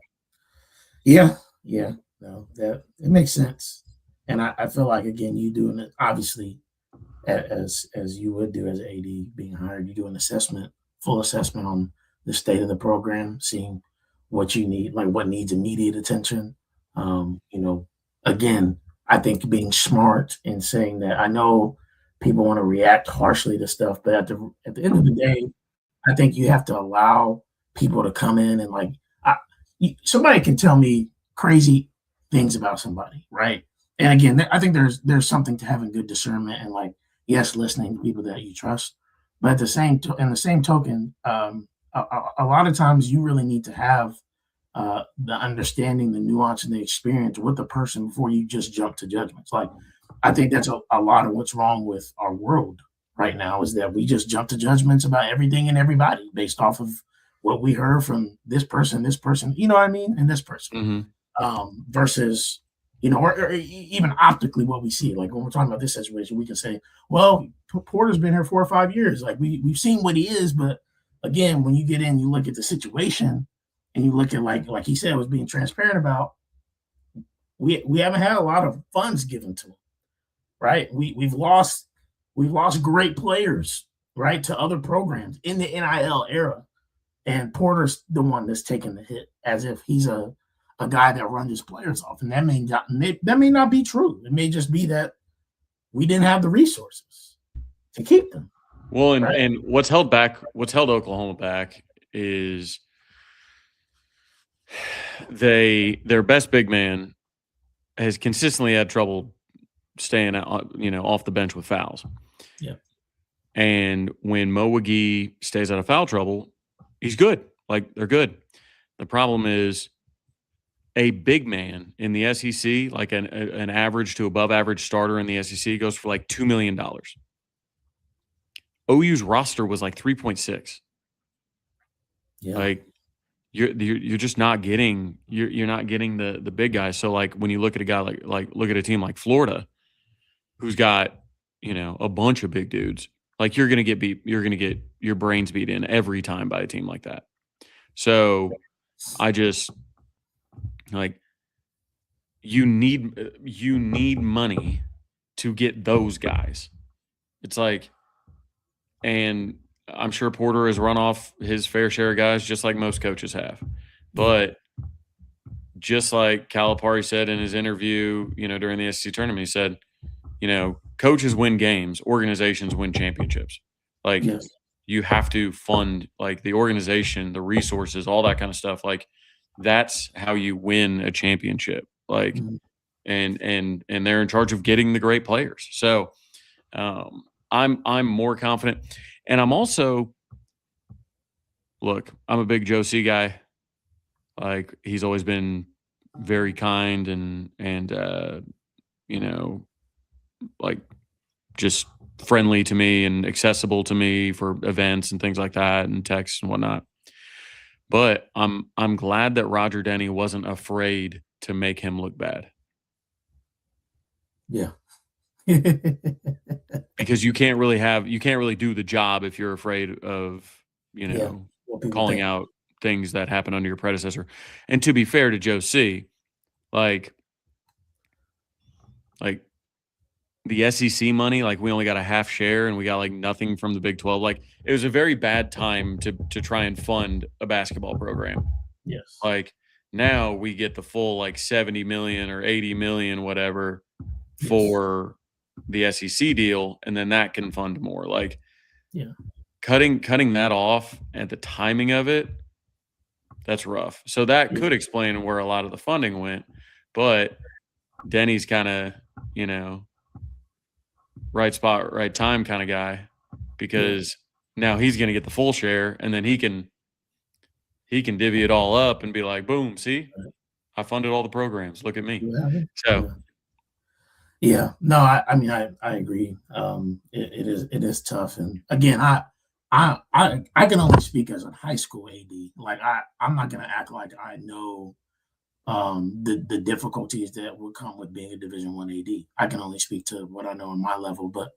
Yeah. Yeah. No, that it makes sense. And I feel like, again, you doing it obviously as you would do as an AD being hired, you do an assessment, full assessment on the state of the program, seeing what you need, like what needs immediate attention. Again, I think being smart and saying that, I know people want to react harshly to stuff, but at the end of the day, I think you have to allow people to come in and, like, somebody can tell me crazy things about somebody, right? And again, I think there's something to having good discernment and, like, yes, listening to people that you trust, but at the same token, a lot of times you really need to have the understanding, the nuance, and the experience with the person before you just jump to judgments. Like, I think that's a lot of what's wrong with our world right now, is that we just jump to judgments about everything and everybody based off of what we heard from this person, you know what I mean, and this person, versus, or even optically what we see. Like, when we're talking about this situation, we can say, well, Porter's been here 4 or 5 years. Like, we've seen what he is, but again, when you get in, you look at the situation and you look at, like he said, was being transparent about, we haven't had a lot of funds given to him, right? We've lost great players, right, to other programs in the NIL era. And Porter's the one that's taking the hit, as if he's a guy that runs his players off. And that may not be true. It may just be that we didn't have the resources to keep them. Well, and what's held Oklahoma back is their best big man has consistently had trouble staying out, off the bench with fouls. Yeah. And when Mo McGee stays out of foul trouble, he's good. Like, they're good. The problem is, a big man in the SEC, like an average to above average starter in the SEC, goes for like $2 million. OU's roster was like 3.6. Yeah. Like, you're just not getting you're not getting the big guys. So, like, when you look at a guy like look at a team like Florida, who's got a bunch of big dudes, like, you're gonna get your brains beat in every time by a team like that. So I just, like, you need money to get those guys. It's like, and I'm sure Porter has run off his fair share of guys, just like most coaches have. But just like Calipari said in his interview, during the SEC tournament, he said, coaches win games, organizations win championships. Like, Yes. you have to fund like the organization, the resources, all that kind of stuff. Like, that's how you win a championship. Like, Mhm. and they're in charge of getting the great players. So I'm more confident, and I'm also I'm a big Joe C guy. Like, he's always been very kind and like just friendly to me and accessible to me for events and things like that and texts and whatnot. But I'm glad that Roger Denny wasn't afraid to make him look bad. Yeah. Because you can't really do the job if you're afraid of, Yeah. What people calling think. out things that happened under your predecessor. And to be fair to Joe C, like the SEC money, like we only got a half share and we got like nothing from the Big 12. Like, it was a very bad time to try and fund a basketball program. Yes. Like, now we get the full like 70 million or 80 million, whatever, Yes. for the SEC deal, and then that can fund more. Like, Yeah. cutting that off at the timing of it, that's rough. So that Yeah. could explain where a lot of the funding went. But Denny's kind of, right spot, right time kind of guy, because now he's going to get the full share, and then he can divvy it all up and be like, boom, see, I funded all the programs. Look at me. So yeah, no, I mean, I agree. It is tough, and again, I can only speak as a high school AD. Like, I'm not gonna act like I know the difficulties that would come with being a Division I AD. I can only speak to what I know in my level, but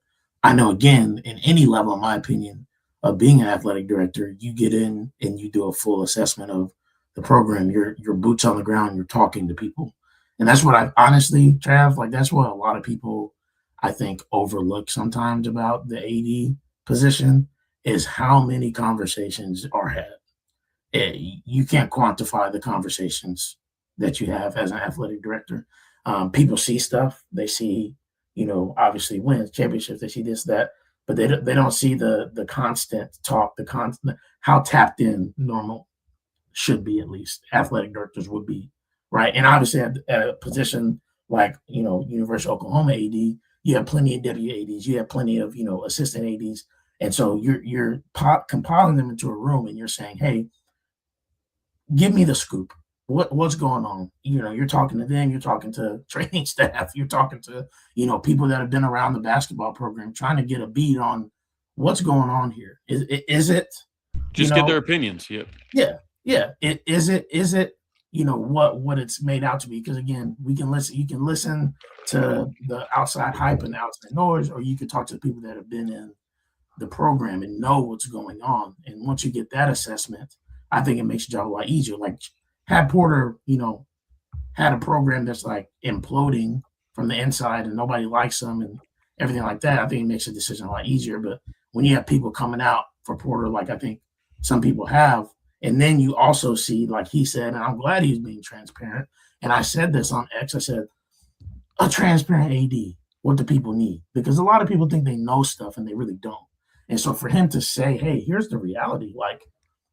I know, again, in any level, in my opinion, of being an athletic director, you get in and you do a full assessment of the program. Your boots on the ground. You're talking to people, and that's what I honestly, Trav, like that's what a lot of people I think overlook sometimes about the AD position is how many conversations are had. You can't quantify the conversations that you have as an athletic director. People see stuff. They see, obviously wins, championships. They see this, that, but they don't see the constant talk, the constant how tapped in normal should be, at least athletic directors would be, right? And obviously at a position like University of Oklahoma AD, you have plenty of WADs, you have plenty of assistant ADs, and so you're compiling them into a room and you're saying, hey, give me the scoop. What's going on? You're talking to them, you're talking to training staff, you're talking to, people that have been around the basketball program, trying to get a beat on what's going on here. Is it just get their opinions? Yep. Yeah. Is it what it's made out to be? Because again, you can listen to the outside hype and the outside noise, or you can talk to the people that have been in the program and know what's going on. And once you get that assessment, I think it makes your job a lot easier. Like, had Porter, had a program that's like imploding from the inside and nobody likes them and everything like that, I think it makes the decision a lot easier. But when you have people coming out for Porter, like I think some people have, and then you also see, like he said, and I'm glad he's being transparent. And I said this on X, I said, a transparent AD, what do people need? Because a lot of people think they know stuff and they really don't. And so for him to say, hey, here's the reality, like,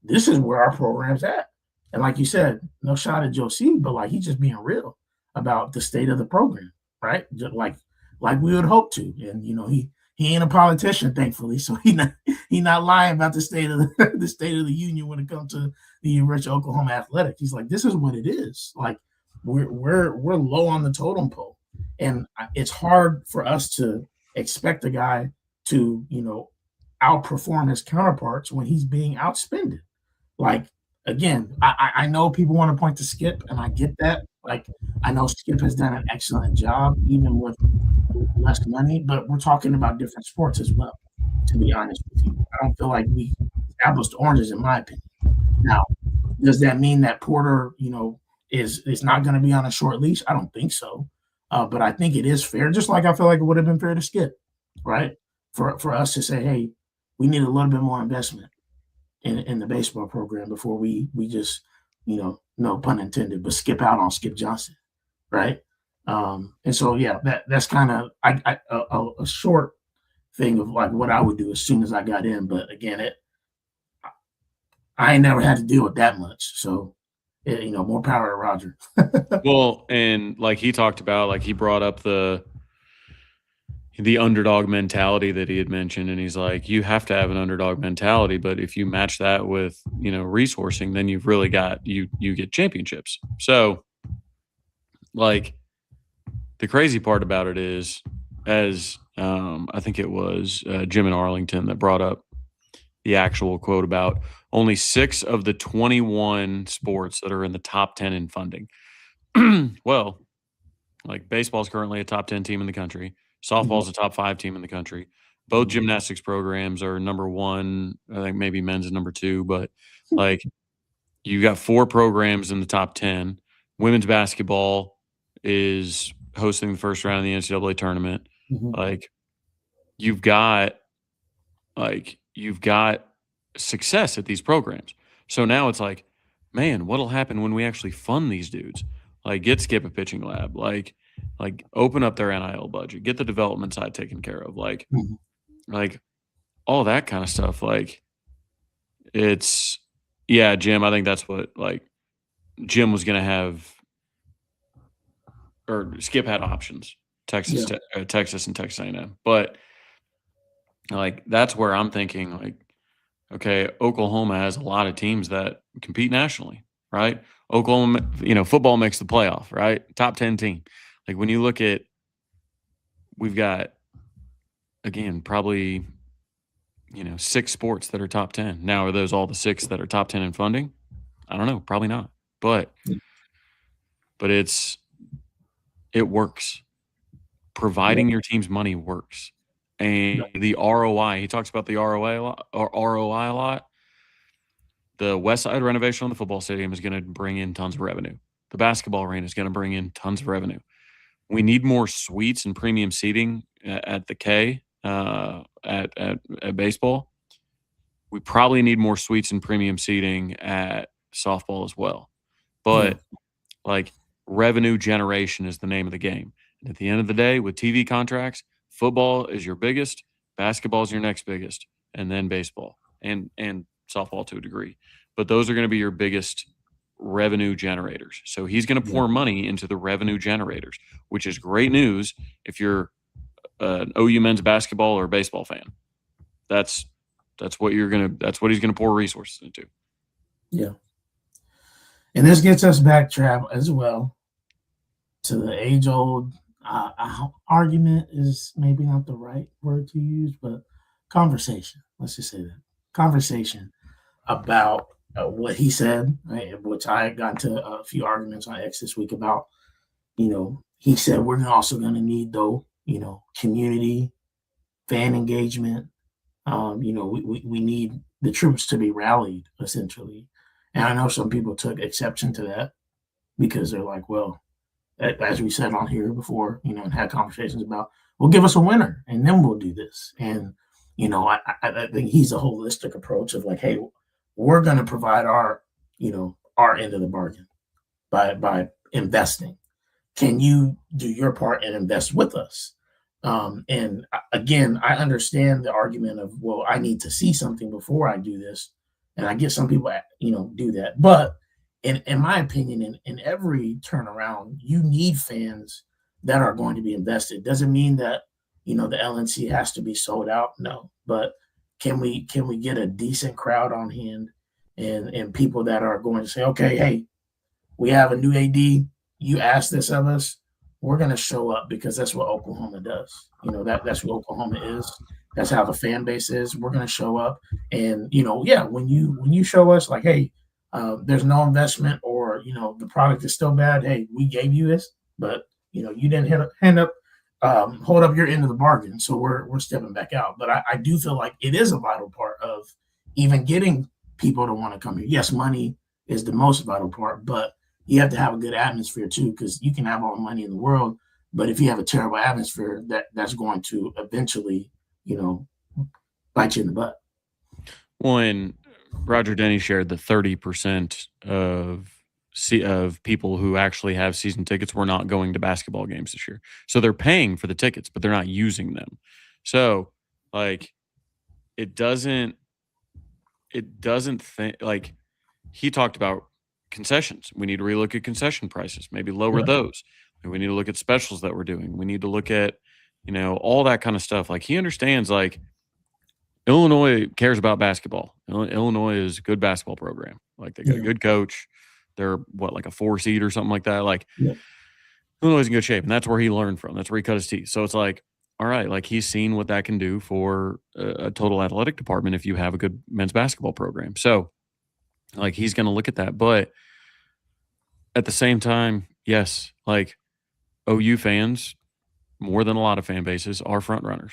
this is where our program's at. And like you said, no shot at Joe C, but like he's just being real about the state of the program, right? Just like we would hope to. And he ain't a politician, thankfully, so he not lying about the state of the state of the union when it comes to the University of Oklahoma Athletic. He's like, this is what it is. Like, we're low on the totem pole, and it's hard for us to expect a guy to outperform his counterparts when he's being outspended. Like, again, I know people want to point to Skip, and I get that. Like, I know Skip has done an excellent job, even with less money, but we're talking about different sports as well, to be honest with you. I don't feel like we established oranges, in my opinion. Now, does that mean that Porter, is not going to be on a short leash? I don't think so. But I think it is fair, just like I feel like it would have been fair to Skip, right? For us to say, hey, we need a little bit more investment in the baseball program before we just no pun intended, but skip out on Skip Johnson, right? And so yeah, that's kind of a short thing of like what I would do as soon as I got in. But again, I ain't never had to deal with that much. So more power to Roger. Well, and like he talked about, like he brought up the underdog mentality that he had mentioned, and he's like, you have to have an underdog mentality, but if you match that with resourcing, then you've really got you get championships. So like the crazy part about it is, as I think it was Jim in Arlington that brought up the actual quote about only 6 of the 21 sports that are in the top 10 in funding. Well, like baseball's currently a top 10 team in the country. Softball's a top 5 team in the country. Both gymnastics programs are number 1. I think maybe men's is number 2, but like you got 4 programs in the top 10. Women's basketball is hosting the first round of the NCAA tournament. Like you've got success at these programs. So now it's like, man, what'll happen when we actually fund these dudes? Like get Skip a pitching lab, like open up their NIL budget, get the development side taken care of, like all that kind of stuff. Like it's, yeah, Jim, I think that's what like Jim was going to have, or Skip had options, Texas and Texas A&M. But like that's where I'm thinking like, okay, Oklahoma has a lot of teams that compete nationally, right? Oklahoma, football makes the playoff, right? Top 10 team. Like when you look at, we've got, again, probably, 6 sports that are top 10. Now, are those all the 6 that are top 10 in funding? I don't know. Probably not. But it works. Providing your team's money works. And the ROI, he talks about the ROI a lot. The West Side renovation on the football stadium is going to bring in tons of revenue. The basketball arena is going to bring in tons of revenue. We need more suites and premium seating at the K at baseball. We probably need more suites and premium seating at softball as well. But like revenue generation is the name of the game. And at the end of the day, with TV contracts, football is your biggest, basketball is your next biggest, and then baseball and softball to a degree. But those are going to be your biggest revenue generators. So he's going to pour money into the revenue generators, which is great news if you're an OU men's basketball or baseball fan. That's what he's going to pour resources into. Yeah. And this gets us back, Trav, as well, to the age-old argument is maybe not the right word to use, but conversation. Let's just say that. Conversation about what he said, right, which I got into a few arguments on X this week about, he said we're also going to need, though, community, fan engagement. We need the troops to be rallied, essentially. And I know some people took exception to that because they're like, well, as we said on here before, and had conversations about, well, give us a winner and then we'll do this. And, I think he's a holistic approach of like, hey, we're going to provide our end of the bargain by investing. Can you do your part and invest with us? And again, I understand the argument of, well, I need to see something before I do this. And I get some people, do that. But in my opinion, in every turnaround, you need fans that are going to be invested. Doesn't mean that, the LNC has to be sold out. No, but can we get a decent crowd on hand and people that are going to say, okay, hey, we have a new AD. You asked this of us. We're going to show up because that's what Oklahoma does. That's what Oklahoma is. That's how the fan base is. We're going to show up. And, when you show us like, hey, there's no investment or, the product is still bad. Hey, we gave you this, but, you didn't hold up your end of the bargain. So we're stepping back out. But I do feel like it is a vital part of even getting people to want to come here. Yes, money is the most vital part, but you have to have a good atmosphere too, because you can have all the money in the world, but if you have a terrible atmosphere, that's going to eventually, bite you in the butt. When Roger Denny shared the 30% of of people who actually have season tickets were not going to basketball games this year. So they're paying for the tickets, but they're not using them. So like it doesn't think like he talked about concessions. We need to relook at concession prices, maybe lower those. We need to look at specials that we're doing. We need to look at, all that kind of stuff. Like he understands like Illinois cares about basketball. Illinois is a good basketball program. Like they got a good coach. They're like a 4 seed or something like that. Like Illinois is in good shape, and that's where he learned from. That's where he cut his teeth. So it's like, all right, like he's seen what that can do for a total athletic department if you have a good men's basketball program. So like he's going to look at that. But at the same time, yes, like OU fans, more than a lot of fan bases, are front runners.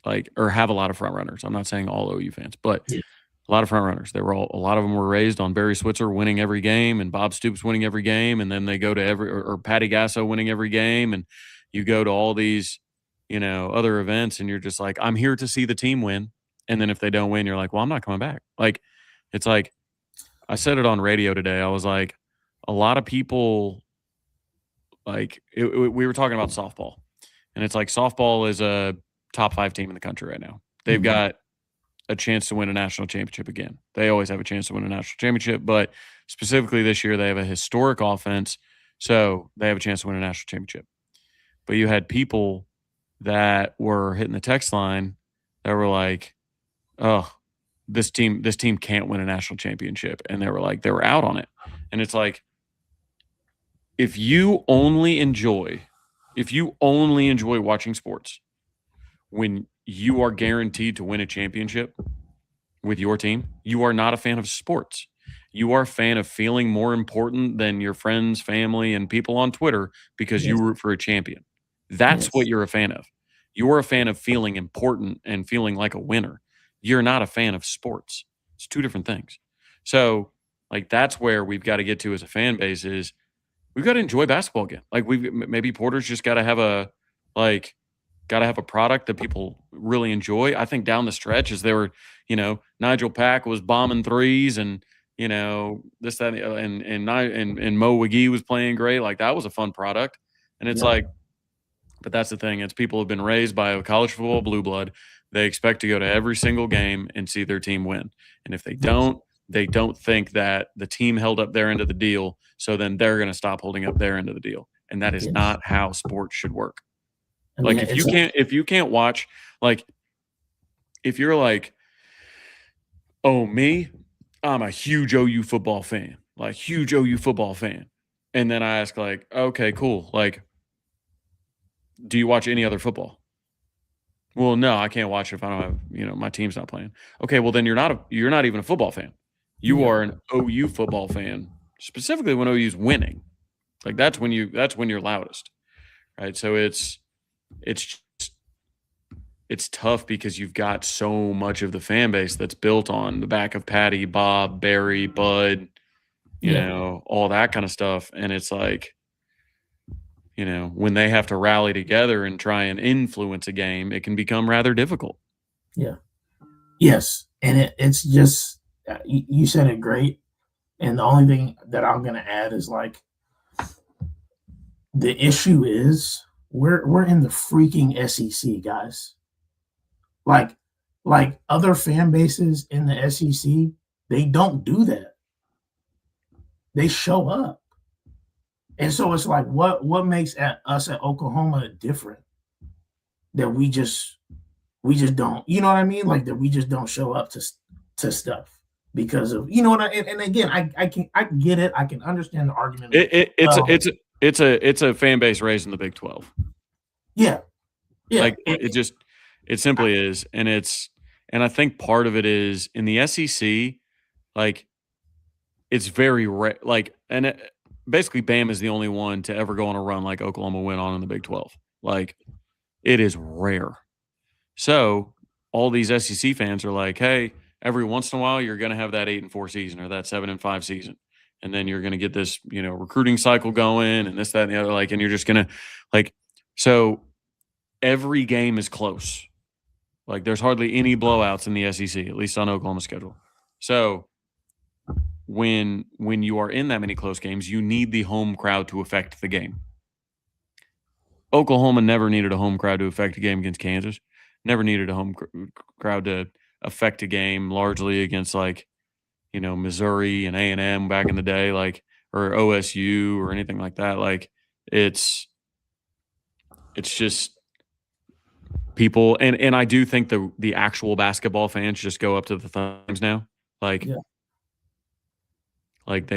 Like, or have a lot of front runners. I'm not saying all OU fans, but a lot of front runners. A lot of them were raised on Barry Switzer winning every game and Bob Stoops winning every game. And then they go to or Patty Gasso winning every game. And you go to all these, other events and you're just like, I'm here to see the team win. And then if they don't win, you're like, well, I'm not coming back. Like, it's like, I said it on radio today. I was like, a lot of people, like, we were talking about softball. And it's like softball is a top 5 team in the country right now. They've got a chance to win a national championship again. They always have a chance to win a national championship, but specifically this year they have a historic offense, so they have a chance to win a national championship. But you had people that were hitting the text line that were like, oh, this team can't win a national championship. And they were out on it. And it's like, if you only enjoy watching sports when you are guaranteed to win a championship with your team, you are not a fan of sports. You are a fan of feeling more important than your friends, family, and people on Twitter because you root for a champion. That's what you're a fan of. You're a fan of feeling important and feeling like a winner. You're not a fan of sports. It's 2 different things. So, like, that's where we've got to get to as a fan base is we've got to enjoy basketball again. Like, maybe Porter's just got to have a product that people really enjoy. I think down the stretch as they were, Nigel Pack was bombing threes and, this, that, and Mo Wiggy was playing great. Like that was a fun product. And it's like, but that's the thing. It's people have been raised by a college football blue blood. They expect to go to every single game and see their team win. And if they don't think that the team held up their end of the deal. So then they're going to stop holding up their end of the deal. And that is not how sports should work. Like if you can't watch, like if you're like, oh, me, I'm a huge OU football fan, And then I ask like, okay, cool. Like, do you watch any other football? Well, no, I can't watch it if I don't have, my team's not playing. Okay, well then you're not even a football fan. You are an OU football fan, specifically when OU's winning. Like that's when you're loudest. Right? So it's tough because you've got so much of the fan base that's built on the back of Patty, Bob, Barry, Bud, all that kind of stuff. And it's like, when they have to rally together and try and influence a game, it can become rather difficult. Yeah. Yes. And it's just, you said it great. And the only thing that I'm going to add is like, the issue is we're in the freaking SEC, guys. Like other fan bases in the SEC, they don't do that. They show up. And so it's like, what makes us at Oklahoma different? That we just don't, you know what I mean? Like that we just don't show up to stuff because of, and again, I get it. I can understand the argument. It's a fan base raised in the Big 12. Yeah. Like it simply is. And I think part of it is in the SEC, like it's very rare. Basically, Bam is the only one to ever go on a run like Oklahoma went on in the Big 12. Like, it is rare. So, all these SEC fans are like, hey, every once in a while, you're going to have that 8-4 season or that 7-5 season. And then you're going to get this, recruiting cycle going and this, that, and the other. Like, and you're just going to, so every game is close. Like, there's hardly any blowouts in the SEC, at least on Oklahoma's schedule. So, when you are in that many close games, you need the home crowd to affect the game. Oklahoma never needed a home crowd to affect a game against Kansas. Never needed a home crowd to affect a game largely against Missouri and A&M back in the day, or OSU or anything like that. It's just people, and I do think the actual basketball fans just go up to the thumbs now. They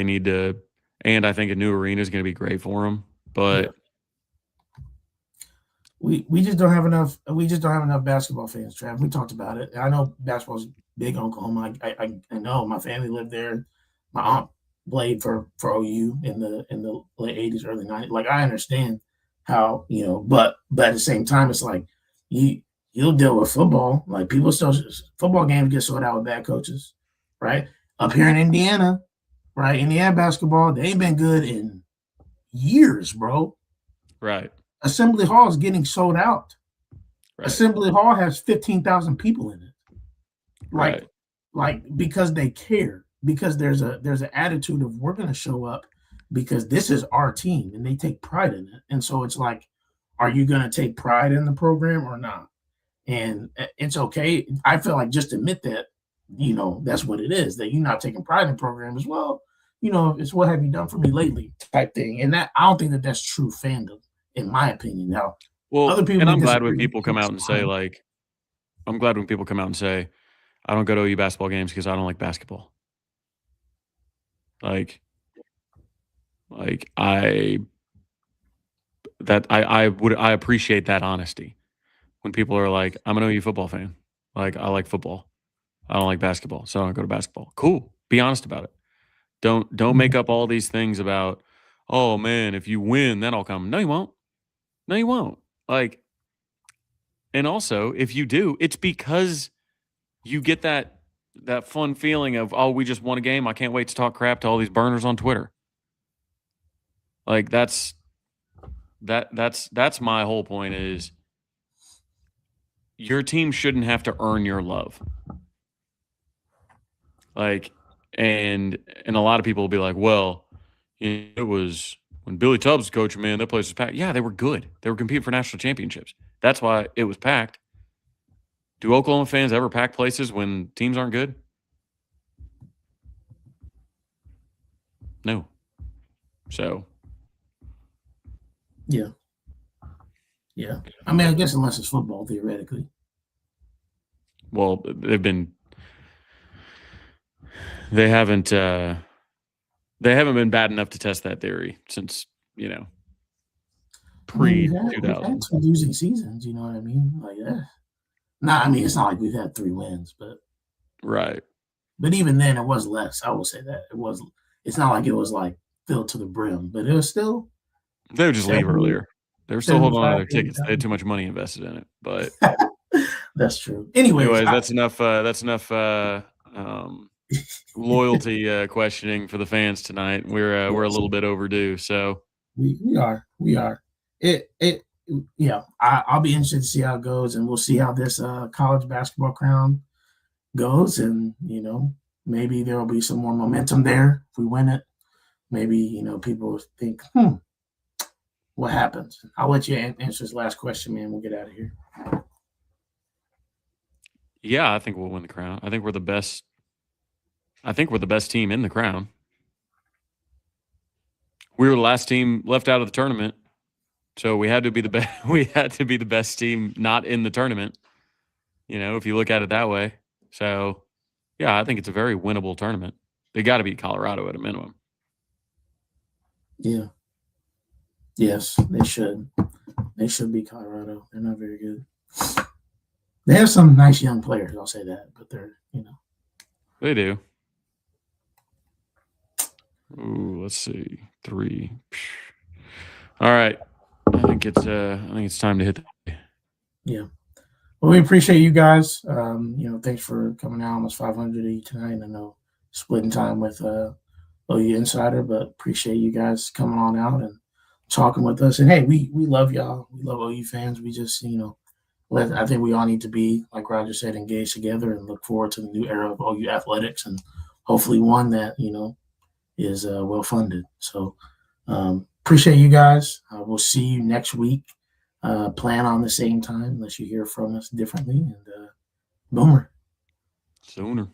need to, and I think a new arena is going to be great for them. But we just don't have enough. We just don't have enough basketball fans, Trav. We talked about it. I know basketball's big in Oklahoma. I know my family lived there. My aunt played for OU in the late 80s, early 90s. I understand how, but at the same time, it's like you'll deal with football. People still, football games get sorted out with bad coaches, right? Up here in Indiana, right? Indiana basketball, they ain't been good in years, bro. Right. Assembly Hall is getting sold out. Right. Assembly Hall has 15,000 people in it. Because they care, because there's an attitude of we're going to show up because this is our team and they take pride in it. And so it's like, are you going to take pride in the program or not? And it's okay. I feel like just admit that, that's what it is, that you're not taking pride in the program as well. It's what have you done for me lately type thing. And that, I don't think that that's true fandom, in my opinion. Now, other people, and I'm glad when people come out and say, I don't go to OU basketball games because I don't like basketball. I appreciate that honesty when people are like, I'm an OU football fan. I like football. I don't like basketball, so I don't go to basketball. Cool. Be honest about it. Don't make up all these things about, oh man, if you win, then I'll come. No, you won't. No, you won't. And also, if you do, it's because you get that fun feeling of, oh, we just won a game. I can't wait to talk crap to all these burners on Twitter. That's my whole point is your team shouldn't have to earn your love. And a lot of people will be like, well, it was when Billy Tubbs was coaching, man, that place was packed. Yeah, they were good. They were competing for national championships. That's why it was packed. Do Oklahoma fans ever pack places when teams aren't good? No. So. Yeah. Yeah. I mean, I guess unless it's football, theoretically. Well, they haven't been bad enough to test that theory since, pre-2000. Losing seasons, you know what I mean? It's not like we've had 3 wins, but right. But even then, it was less. I will say that it was. It's not like it was filled to the brim, but it was still. They would just leave earlier. They were still holding on to their tickets. They had too much money invested in it, but that's true. Anyways, that's enough. Loyalty questioning for the fans tonight. We're a little bit overdue, so we are. I'll be interested to see how it goes, and we'll see how this college basketball crown goes, and maybe there will be some more momentum there if we win it. Maybe people think, what happens? I'll let you answer this last question, man. We'll get out of here. Yeah, I think we'll win the crown. I think we're the best. I think we're the best team in the crown. We were the last team left out of the tournament, so we had to be the best. We had to be the best team not in the tournament. If you look at it that way. So, yeah, I think it's a very winnable tournament. They got to beat Colorado at a minimum. Yeah. Yes, they should. They should beat Colorado. They're not very good. They have some nice young players, I'll say that, but they're, They do. Ooh, let's see. 3. All right. I think it's time to hit Yeah. Well, we appreciate you guys. Thanks for coming out. Almost 500 tonight. I know splitting time with OU Insider, but appreciate you guys coming on out and talking with us. And hey, we love y'all. We love OU fans. We just, I think we all need to be, like Roger said, engaged together and look forward to the new era of OU athletics. And hopefully one that, is well funded. So appreciate you guys. We'll see you next week. Plan on the same time unless you hear from us differently. And Boomer. Sooner.